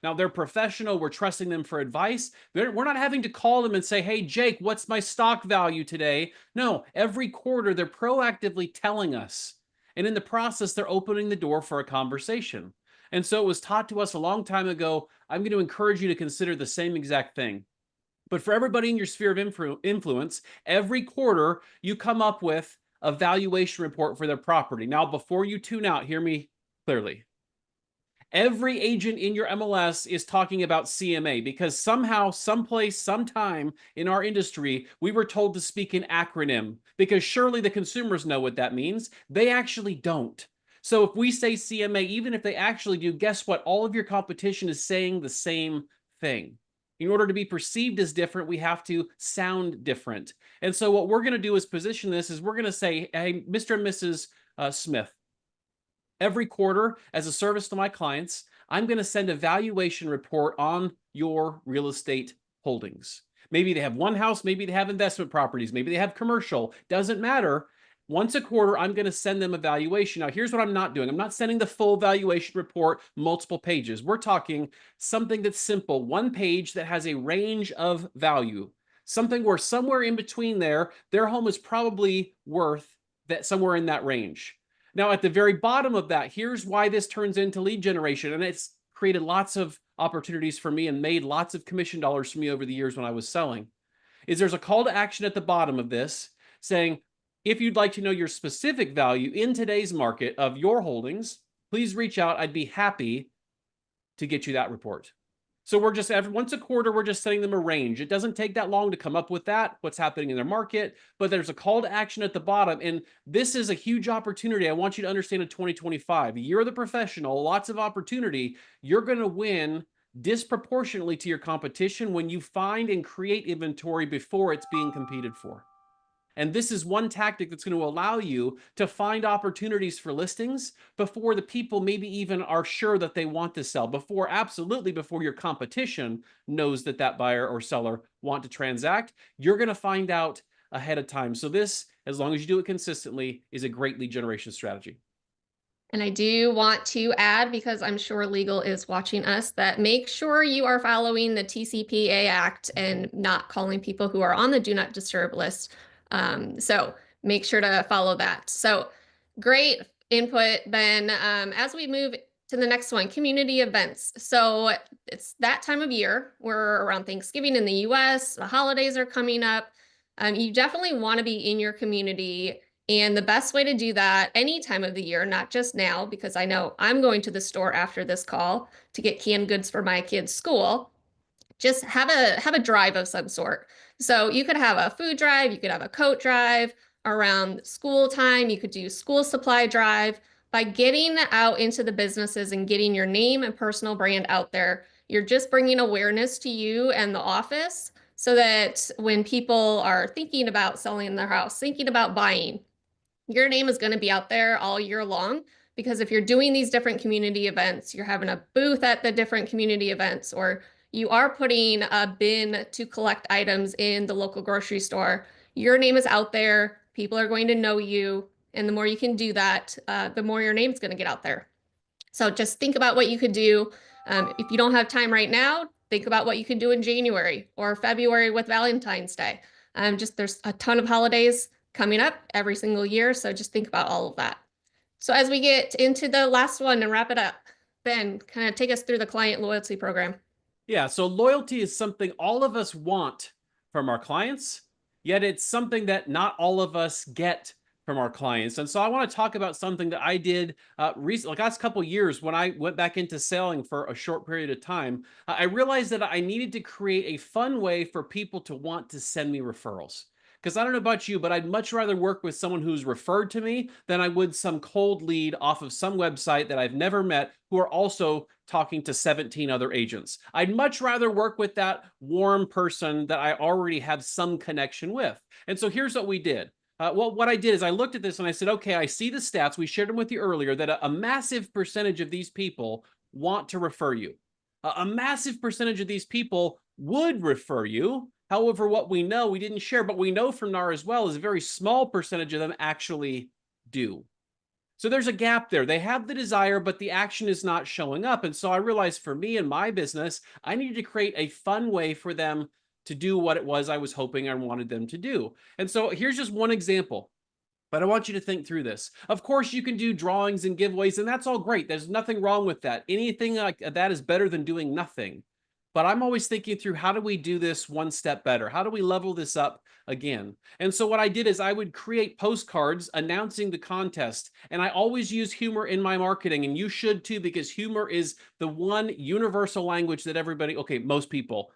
Now, they're professional. We're trusting them for advice. We're not having to call them and say, hey, Jake, what's my stock value today? No, every quarter, they're proactively telling us And in the process, they're opening the door for a conversation. And so it was taught to us a long time ago. I'm going to encourage you to consider the same exact thing. But for everybody in your sphere of influence, every quarter you come up with a valuation report for their property. Now, before you tune out, hear me clearly. Every agent in your MLS is talking about CMA because somehow, someplace, sometime in our industry, we were told to speak an acronym because surely the consumers know what that means. They actually don't. So if we say CMA, even if they actually do, guess what? All of your competition is saying the same thing. In order to be perceived as different, we have to sound different. And so what we're going to do is position this is we're going to say, hey, Mr. and Mrs. Smith, every quarter, as a service to my clients, I'm going to send a valuation report on your real estate holdings. Maybe they have one house, maybe they have investment properties, maybe they have commercial, doesn't matter. Once a quarter, I'm going to send them a valuation. Now, here's what I'm not doing. I'm not sending the full valuation report, multiple pages. We're talking something that's simple, one page that has a range of value, something where somewhere in between there, their home is probably worth that somewhere in that range. Now, at the very bottom of that, here's why this turns into lead generation. And it's created lots of opportunities for me and made lots of commission dollars for me over the years when I was selling, is there's a call to action at the bottom of this saying, if you'd like to know your specific value in today's market of your holdings, please reach out. I'd be happy to get you that report. So we're just once a quarter, we're just setting them a range. It doesn't take that long to come up with that, what's happening in their market, but there's a call to action at the bottom. And this is a huge opportunity. I want you to understand in 2025, year of the professional, lots of opportunity. You're going to win disproportionately to your competition when you find and create inventory before it's being competed for. And this is one tactic that's going to allow you to find opportunities for listings before the people maybe even are sure that they want to sell, before your competition knows that that buyer or seller want to transact. You're going to find out ahead of time. So this, as long as you do it consistently, is a great lead generation strategy. And I do want to add, because I'm sure legal is watching us, that make sure you are following the TCPA Act and not calling people who are on the Do Not Disturb list. So make sure to follow that. So great input, Ben. As we move to the next one, community events. So it's that time of year. We're around Thanksgiving in the US. The holidays are coming up. You definitely want to be in your community. And the best way to do that any time of the year, not just now, because I know I'm going to the store after this call to get canned goods for my kids' school, just have a drive of some sort. So you could have a food drive, you could have a coat drive around school time, you could do school supply drive. By getting out into the businesses and getting your name and personal brand out there, you're just bringing awareness to you and the office so that when people are thinking about selling their house, thinking about buying, your name is going to be out there all year long. Because if you're doing these different community events, you're having a booth at the different community events, or you are putting a bin to collect items in the local grocery store, your name is out there. People are going to know you. And the more you can do that, the more your name's going to get out there. So just think about what you could do. If you don't have time right now, think about what you could do in January or February with Valentine's Day. There's a ton of holidays coming up every single year. So just think about all of that. So as we get into the last one and wrap it up, Ben, kind of take us through the client loyalty program. Yeah, so loyalty is something all of us want from our clients, yet it's something that not all of us get from our clients. And so I want to talk about something that I did recently, like last couple of years when I went back into selling for a short period of time. I realized that I needed to create a fun way for people to want to send me referrals. Because I don't know about you, but I'd much rather work with someone who's referred to me than I would some cold lead off of some website that I've never met who are also talking to 17 other agents. I'd much rather work with that warm person that I already have some connection with. And so here's what we did. Well, what I did is I looked at this and I said, okay, I see the stats. We shared them with you earlier that a massive percentage of these people want to refer you. A massive percentage of these people would refer you. However, what we know, we didn't share, but we know from NAR as well, is a very small percentage of them actually do. So there's a gap there. They have the desire, but the action is not showing up. And so I realized for me and my business, I needed to create a fun way for them to do what it was I was hoping I wanted them to do. And so here's just one example. But I want you to think through this. Of course, you can do drawings and giveaways, and that's all great. There's nothing wrong with that. Anything like that is better than doing nothing. But I'm always thinking through, how do we do this one step better? How do we level this up again? And so what I did is I would create postcards announcing the contest. And I always use humor in my marketing, and you should too, because humor is the one universal language that everybody, okay, most people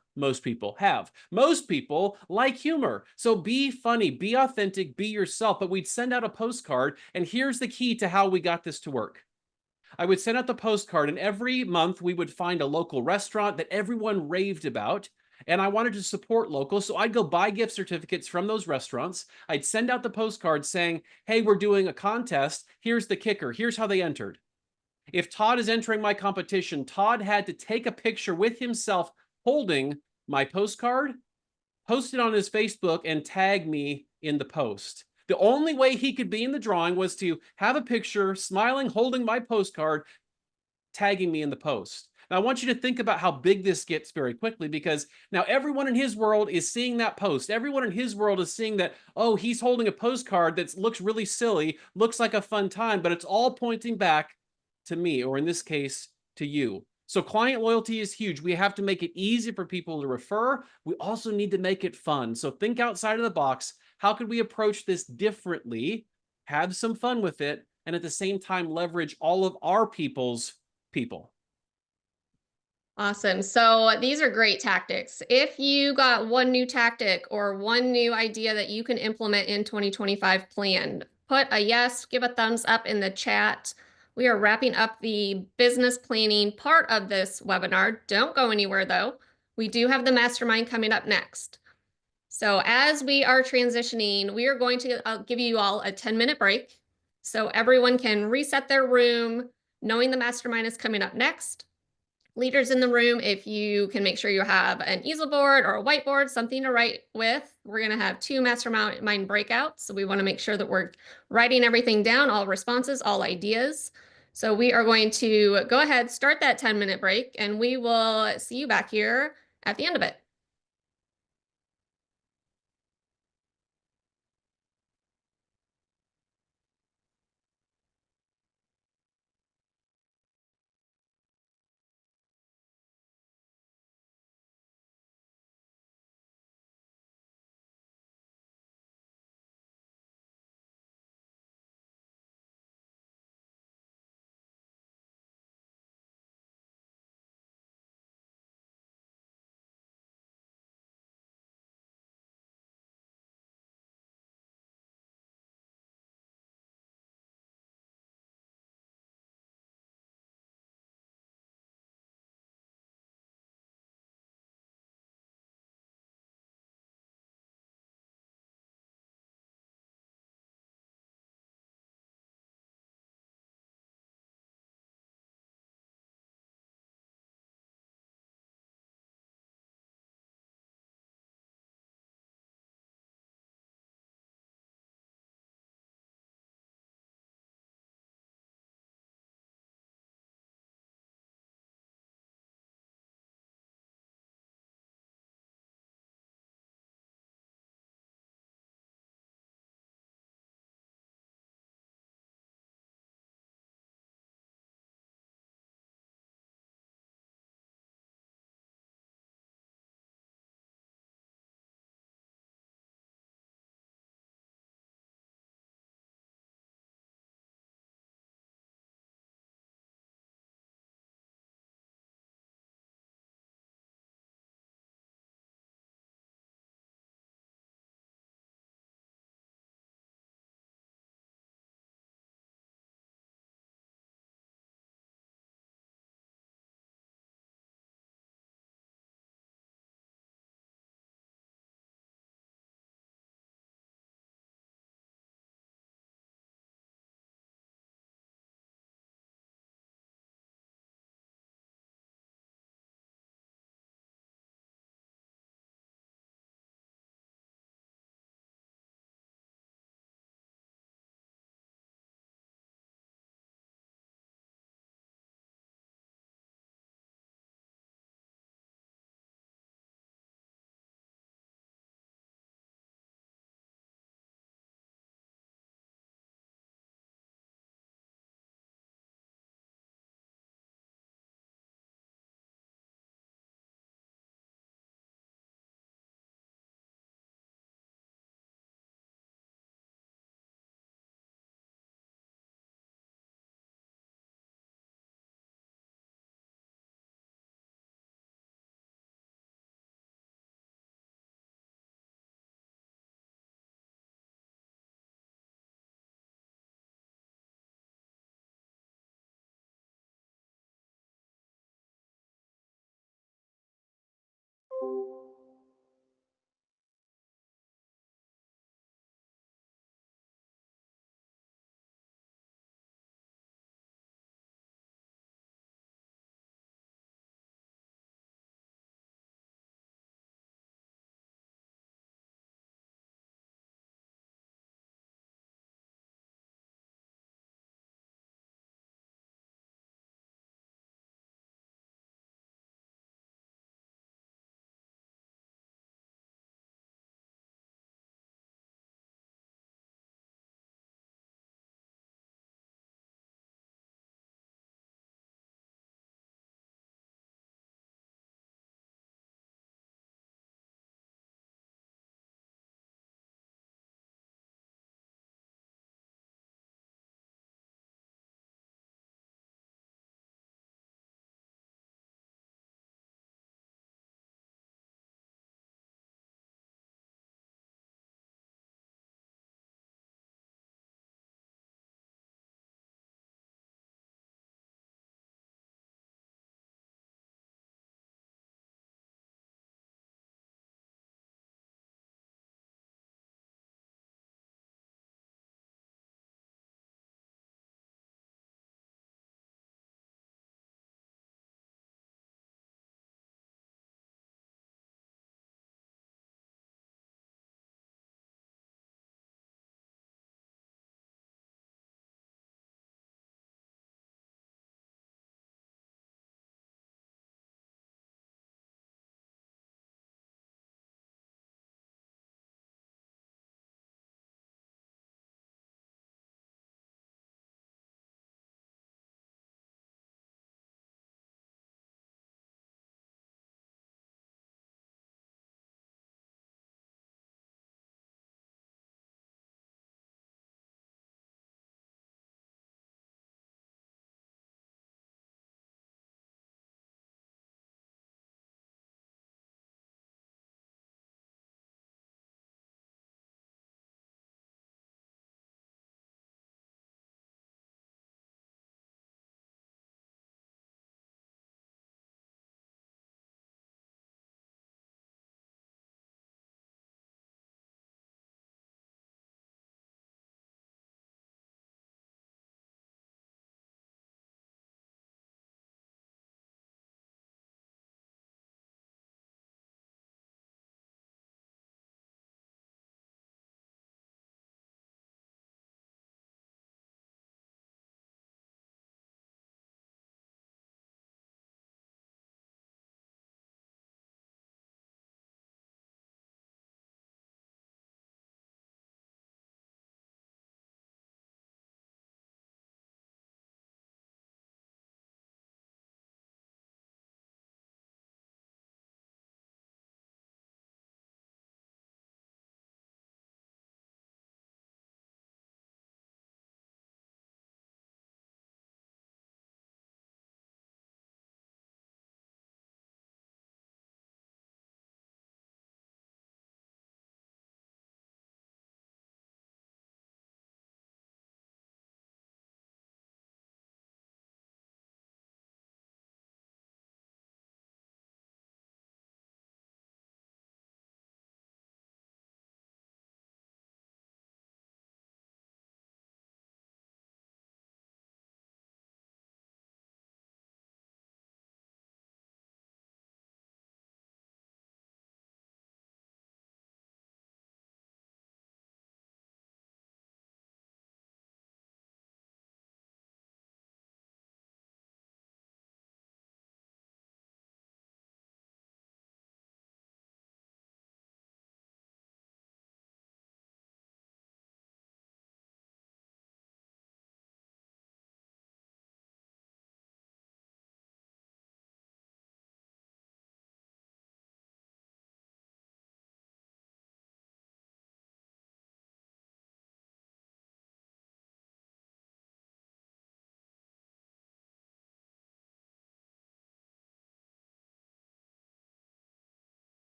have. Most people like humor. So be funny, be authentic, be yourself. But we'd send out a postcard, and here's the key to how we got this to work. I would send out the postcard, and every month we would find a local restaurant that everyone raved about. And I wanted to support local, so I'd go buy gift certificates from those restaurants. I'd send out the postcard saying, hey, we're doing a contest. Here's the kicker. Here's how they entered. If Todd is entering my competition, Todd had to take a picture with himself holding my postcard, post it on his Facebook, and tag me in the post. The only way he could be in the drawing was to have a picture, smiling, holding my postcard, tagging me in the post. Now, I want you to think about how big this gets very quickly, because now everyone in his world is seeing that post. Everyone in his world is seeing that, oh, he's holding a postcard that looks really silly, looks like a fun time, but it's all pointing back to me, or in this case, to you. So client loyalty is huge. We have to make it easy for people to refer. We also need to make it fun. So think outside of the box. How could we approach this differently, have some fun with it, and at the same time leverage all of our people's people? Awesome. So these are great tactics. If you got one new tactic or one new idea that you can implement in 2025 plan, put a yes, give a thumbs up in the chat. We are wrapping up the business planning part of this webinar. Don't go anywhere though. We do have the mastermind coming up next. So as we are transitioning, we are going to give you all a 10-minute break so everyone can reset their room, knowing the mastermind is coming up next. Leaders in the room, if you can make sure you have an easel board or a whiteboard, something to write with. We're going to have 2 mastermind breakouts. So we want to make sure that we're writing everything down, all responses, all ideas. So we are going to go ahead, start that 10-minute break, and we will see you back here at the end of it.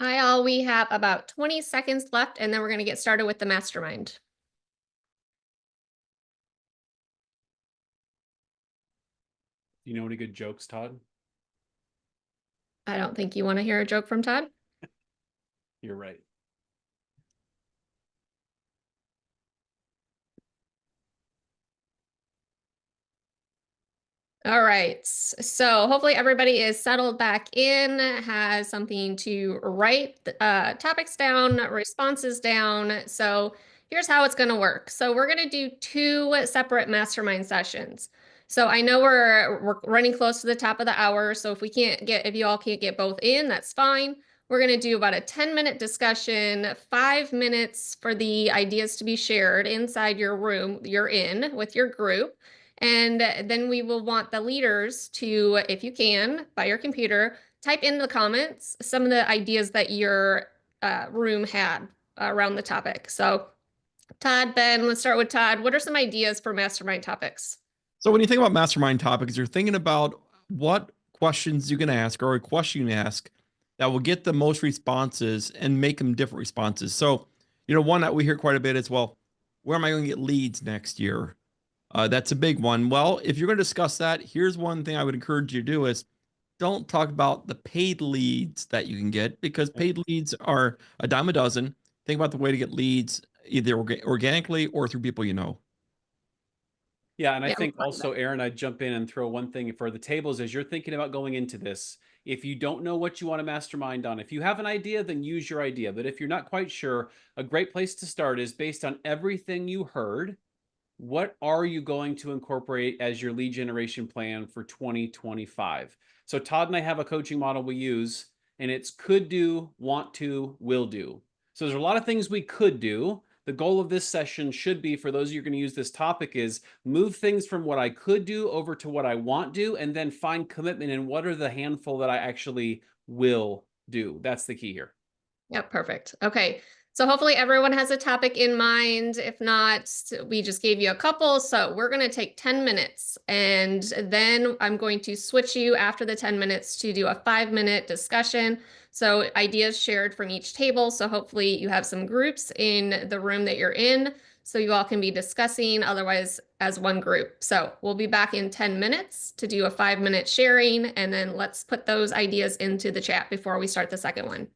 Hi, all. We have about 20 seconds left, and then we're going to get started with the mastermind. You know any good jokes, Todd? I don't think you want to hear a joke from Todd. You're right. All right. So hopefully everybody is settled back in, has something to write topics down, responses down. So here's how it's going to work. So we're going to do 2 separate mastermind sessions. So I know we're running close to the top of the hour. So if you all can't get both in, that's fine. We're going to do about a 10-minute discussion, 5 minutes for the ideas to be shared inside your room you're in with your group. And then we will want the leaders to, if you can, by your computer, type in the comments some of the ideas that your room had around the topic. So Todd, Ben, let's start with Todd. What are some ideas for mastermind topics? So when you think about mastermind topics, you're thinking about what questions you can ask or a question you ask that will get the most responses and make them different responses. So, one that we hear quite a bit is, well, where am I going to get leads next year? That's a big one. Well, if you're going to discuss that, here's one thing I would encourage you to do is don't talk about the paid leads that you can get, because paid leads are a dime a dozen. Think about the way to get leads either organically or through people you know. Yeah, and I Yeah, think also, Aaron, I'd jump in and throw one thing for the tables as you're thinking about going into this. If you don't know what you want to mastermind on, if you have an idea, then use your idea. But if you're not quite sure, a great place to start is based on everything you heard. What are you going to incorporate as your lead generation plan for 2025? So Todd and I have a coaching model we use, and it's could do, want to, will do. So there's a lot of things we could do. The goal of this session should be, for those of you who are going to use this topic, is move things from what I could do over to what I want to do, and then find commitment in what are the handful that I actually will do. That's the key here. Yep, perfect. Okay. So hopefully everyone has a topic in mind. If not, we just gave you a couple. So we're going to take 10 minutes, and then I'm going to switch you after the 10 minutes to do a 5-minute discussion. So ideas shared from each table. So hopefully you have some groups in the room that you're in, so you all can be discussing otherwise as one group. So we'll be back in 10 minutes to do a 5-minute sharing, and then let's put those ideas into the chat before we start the second one.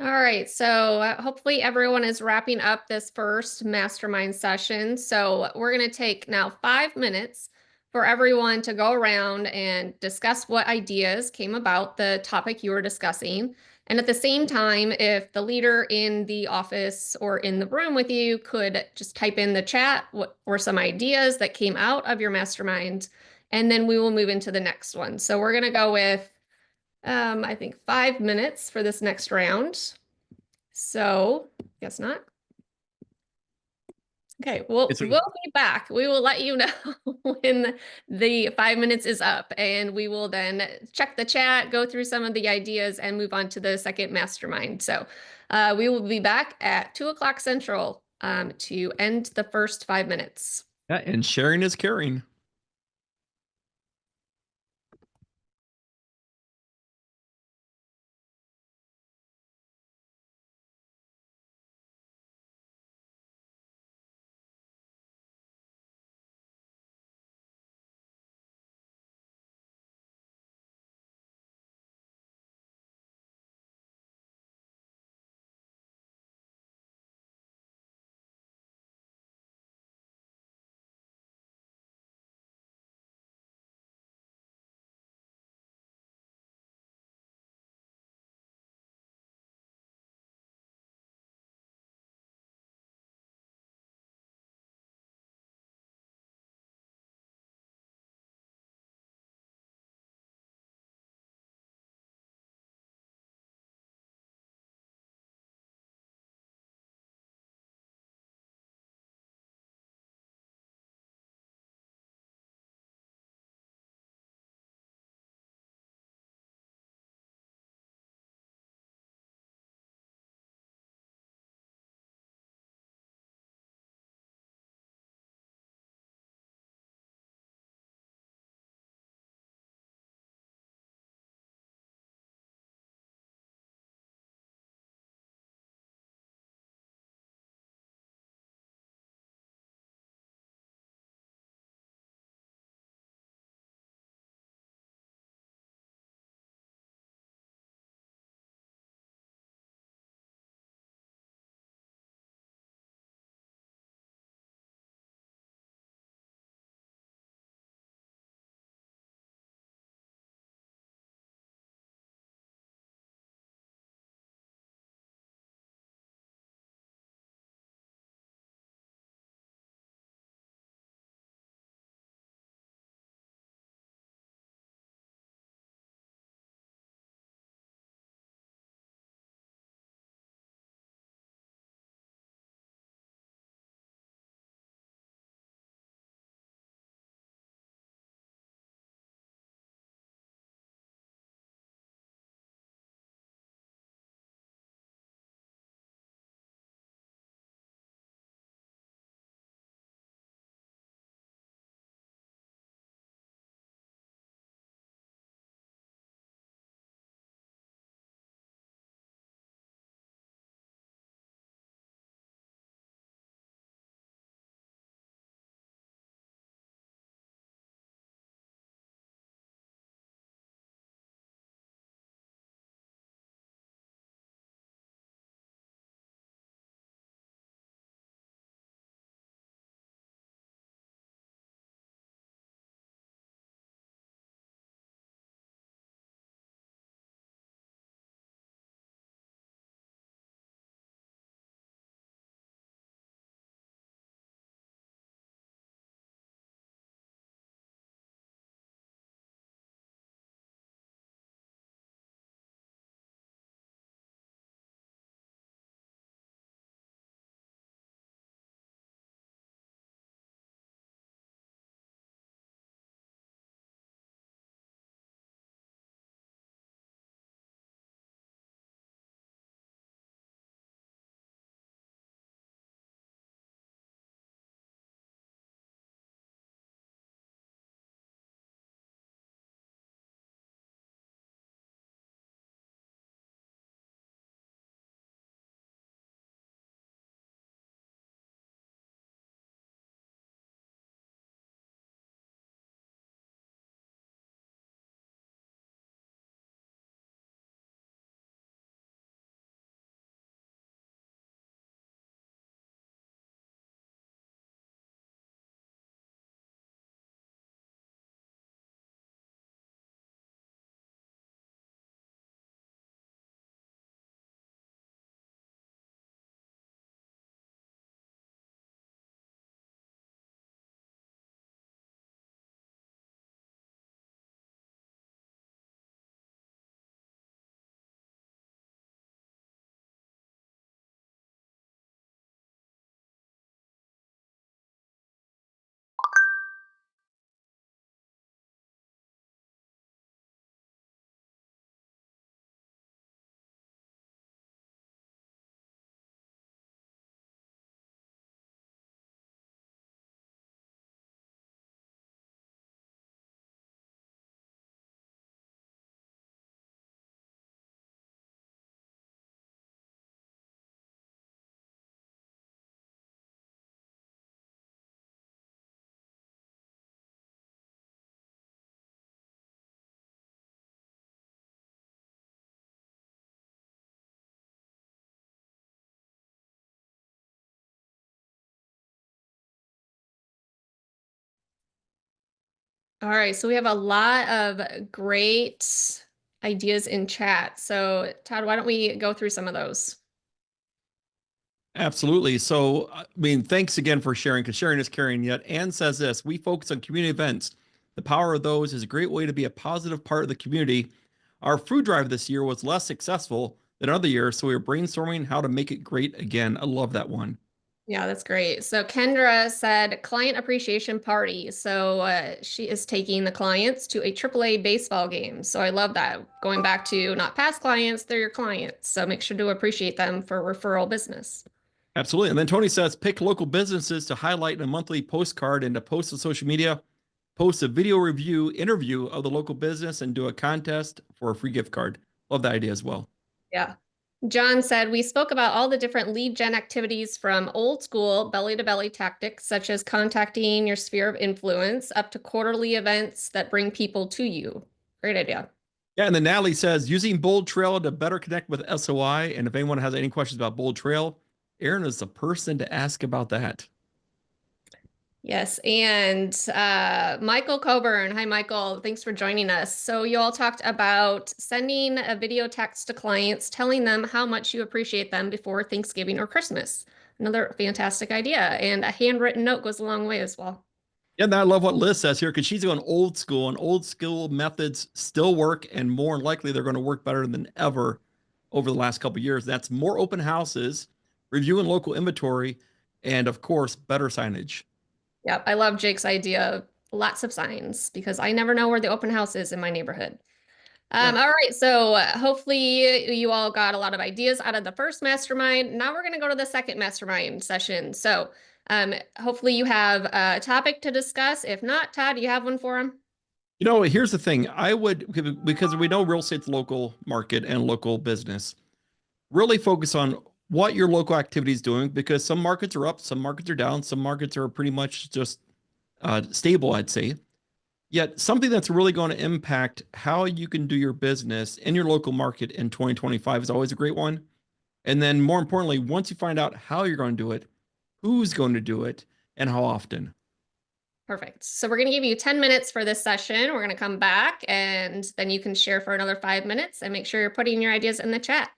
All right, so hopefully everyone is wrapping up this first mastermind session. So we're going to take now 5 minutes for everyone to go around and discuss what ideas came about the topic you were discussing. And at the same time, if the leader in the office or in the room with you could just type in the chat what were some ideas that came out of your mastermind, and then we will move into the next one. So we're going to go with I think 5 minutes for this next round. So guess not. Okay, we'll It's a- be back. We will let you know when the 5 minutes is up, and we will then check the chat, go through some of the ideas, and move on to the second mastermind. So we will be back at 2 o'clock Central to end the first 5 minutes. Yeah, and sharing is caring. All right, so we have a lot of great ideas in chat. So Todd, why don't we go through some of those? Absolutely. So, I mean, thanks again for sharing, because sharing is caring. Yet, Anne says this: we focus on community events. The power of those is a great way to be a positive part of the community. Our food drive this year was less successful than other years, so we were brainstorming how to make it great again. I love that one. Yeah, that's great. So Kendra said client appreciation party. So she is taking the clients to a AAA baseball game. So I love that. Going back to not past clients, they're your clients. So make sure to appreciate them for referral business. Absolutely. And then Tony says pick local businesses to highlight in a monthly postcard and to post on social media. Post a video review interview of the local business and do a contest for a free gift card. Love that idea as well. Yeah. John said, we spoke about all the different lead gen activities from old school belly to belly tactics, such as contacting your sphere of influence, up to quarterly events that bring people to you. Great idea. Yeah, and then Natalie says using Bold Trail to better connect with SOI. And if anyone has any questions about Bold Trail, Aaron is the person to ask about that. Yes, and Michael Coburn. Hi, Michael. Thanks for joining us. So you all talked about sending a video text to clients, telling them how much you appreciate them before Thanksgiving or Christmas. Another fantastic idea. And a handwritten note goes a long way as well. Yeah, and I love what Liz says here because she's going old school, and old school methods still work, and more likely they're going to work better than ever over the last couple of years. That's more open houses, reviewing local inventory, and of course, better signage. Yep, I love Jake's idea of lots of signs because I never know where the open house is in my neighborhood. All right, so hopefully you all got a lot of ideas out of the first mastermind. Now we're going to go to the second mastermind session. So hopefully you have a topic to discuss. If not, Todd, do you have one for them? You know, here's the thing. I would, because we know real estate's local market and local business, really focus on what your local activity is doing because some markets are up, some markets are down, some markets are pretty much just stable, I'd say. Yet something that's really going to impact how you can do your business in your local market in 2025 is always a great one. And then more importantly, once you find out how you're going to do it, who's going to do it, and how often. Perfect. So we're going to give you 10 minutes for this session. We're going to come back and then you can share for another 5 minutes and make sure you're putting your ideas in the chat.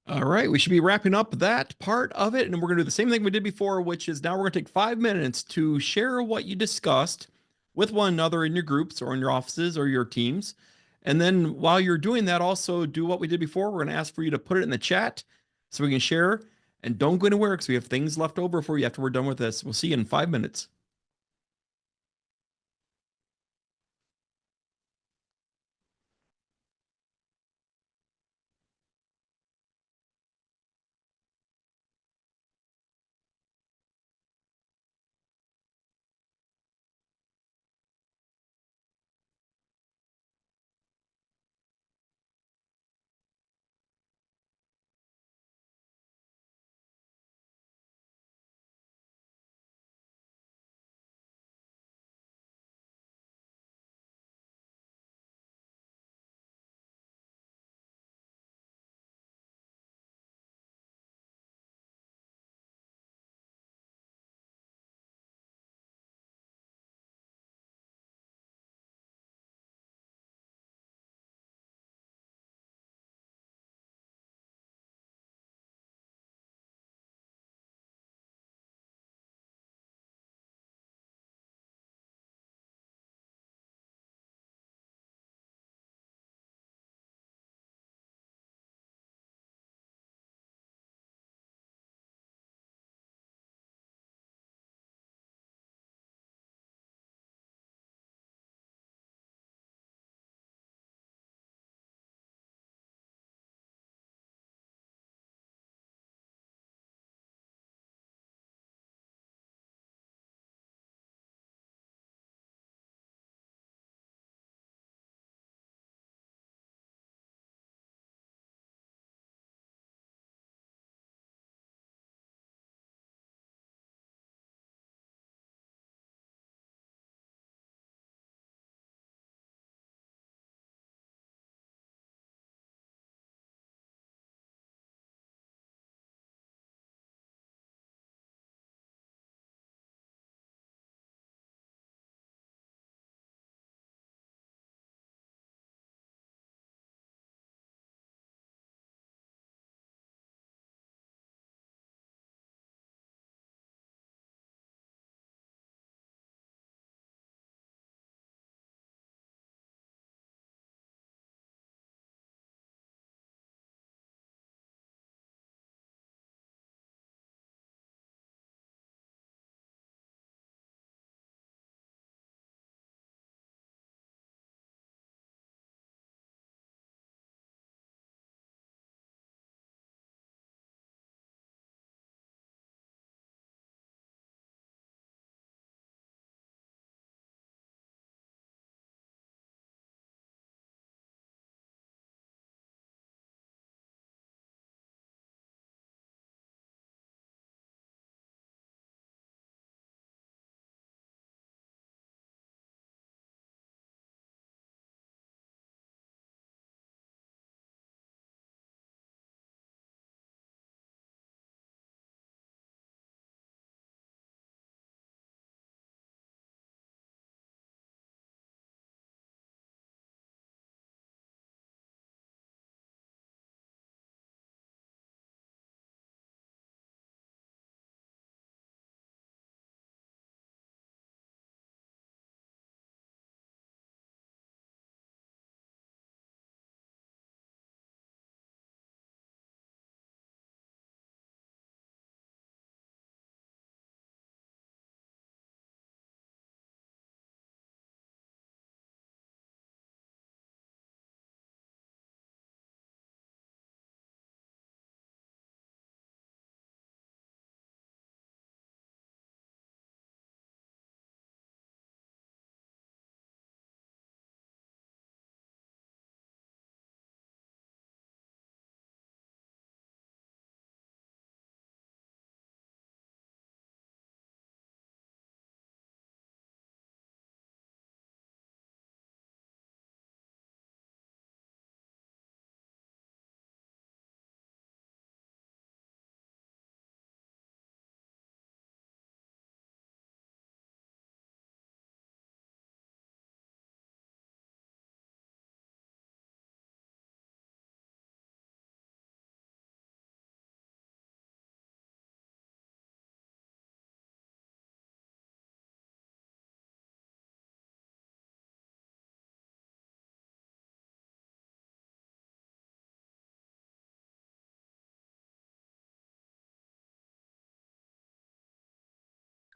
All right, we should be wrapping up that part of it, and we're going to do the same thing we did before, which is now we're going to take 5 minutes to share what you discussed with one another in your groups or in your offices or your teams. And then while you're doing that, also do what we did before. We're going to ask for you to put it in the chat so we can share. And don't go anywhere because we have things left over for you after we're done with this. We'll see you in 5 minutes.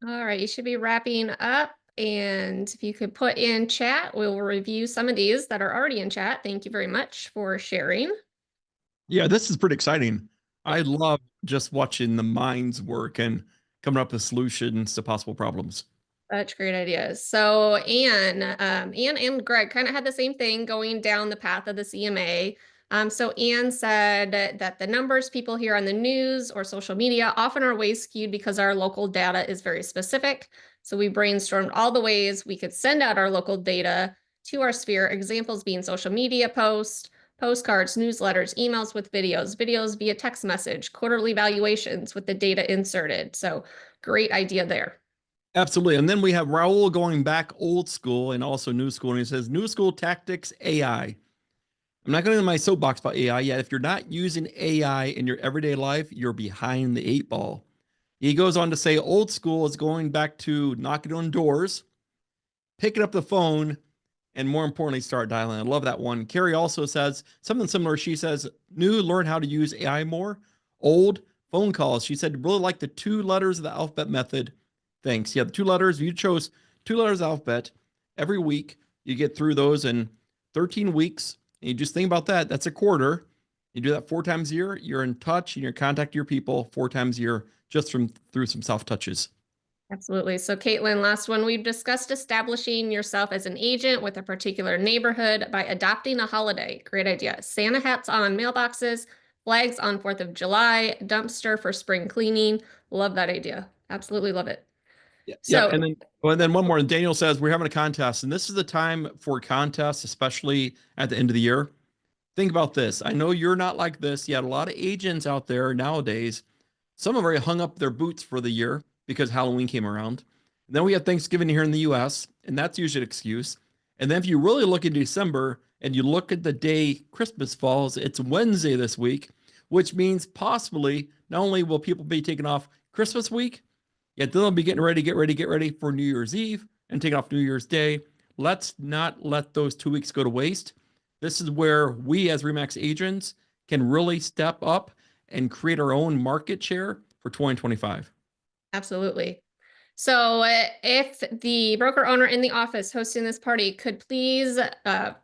All right, you should be wrapping up. And if you could put in chat, we'll review some of these that are already in chat. Thank you very much for sharing. Yeah, this is pretty exciting. I love just watching the minds work and coming up with solutions to possible problems. Such great ideas. So Anne and Greg kind of had the same thing going down the path of the CMA. So Anne said that the numbers people hear on the news or social media often are way skewed because our local data is very specific. So we brainstormed all the ways we could send out our local data to our sphere, examples being social media posts, postcards, newsletters, emails with videos, videos via text message, quarterly valuations with the data inserted. So great idea there. Absolutely. And then we have Raul going back old school and also new school. And he says, new school tactics, AI. I'm not going to my soapbox about AI yet. If you're not using AI in your everyday life, you're behind the 8 ball. He goes on to say old school is going back to knocking on doors, picking up the phone, and more importantly, start dialing. I love that one. Carrie also says something similar. She says, new, learn how to use AI more. Old, phone calls. She said, really like the 2 letters of the alphabet method. Thanks. Yeah, the 2 letters. If you chose 2 letters of alphabet every week, you get through those in 13 weeks. And you just think about that. That's a quarter. You do that 4 times a year. You're in touch and you're contacting your people 4 times a year just through some soft touches. Absolutely. So Caitlin, last one, we've discussed establishing yourself as an agent with a particular neighborhood by adopting a holiday. Great idea. Santa hats on mailboxes, flags on 4th of July, dumpster for spring cleaning. Love that idea. Absolutely love it. Yeah. So And then one more. And Daniel says we're having a contest, and this is the time for contests, especially at the end of the year. Think about this. I know you're not like this. Yet a lot of agents out there nowadays, some have already hung up their boots for the year because Halloween came around. And then we have Thanksgiving here in the US, and that's usually an excuse. And then if you really look in December and you look at the day Christmas falls, it's Wednesday this week, which means possibly not only will people be taking off Christmas week, yet they'll be getting ready, get ready for New Year's Eve and taking off New Year's Day. Let's not let those 2 weeks go to waste. This is where we as RE/MAX agents can really step up and create our own market share for 2025. absolutely. So if the broker owner in the office hosting this party could please,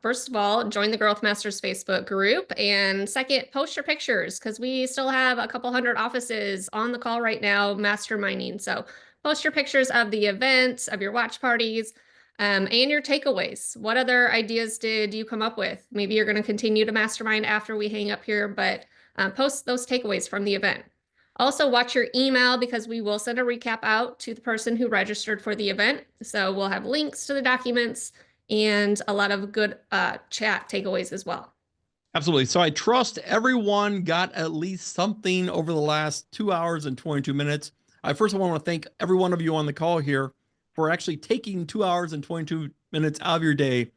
first of all, join the Growth Masters Facebook group. And second, post your pictures because we still have a couple hundred offices on the call right now masterminding. So post your pictures of the events, of your watch parties, and your takeaways. What other ideas did you come up with? Maybe you're going to continue to mastermind after we hang up here, but post those takeaways from the event. Also, watch your email because we will send a recap out to the person who registered for the event. So we'll have links to the documents and a lot of good chat takeaways as well. Absolutely. So I trust everyone got at least something over the last 2 hours and 22 minutes. I first of all want to thank every one of you on the call here for actually taking 2 hours and 22 minutes out of your day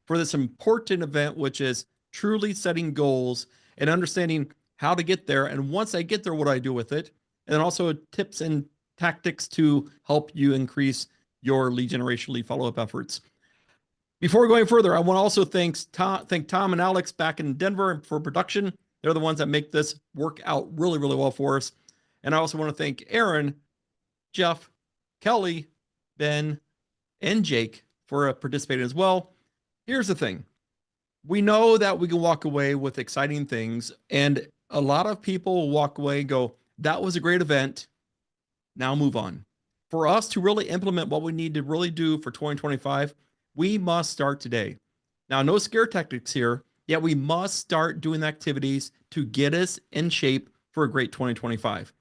for this important event, which is truly setting goals and understanding how to get there. And once I get there, what do I do with it? And then also tips and tactics to help you increase your lead generation, lead follow-up efforts. Before going further, I want to also thank Tom and Alex back in Denver for production. They're the ones that make this work out really, really well for us. And I also want to thank Aaron, Jeff, Kelly, Ben, and Jake for participating as well. Here's the thing. We know that we can walk away with exciting things, and a lot of people will walk away and go, that was a great event. Now move on. For us to really implement what we need to really do for 2025, we must start today. Now, no scare tactics here, yet we must start doing activities to get us in shape for a great 2025.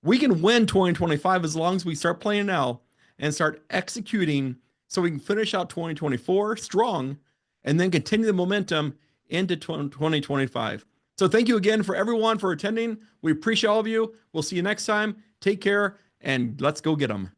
We can win 2025 as long as we start playing now and start executing so we can finish out 2024 strong and then continue the momentum into 2025. So thank you again for everyone for attending. We appreciate all of you. We'll see you next time. Take care and let's go get them.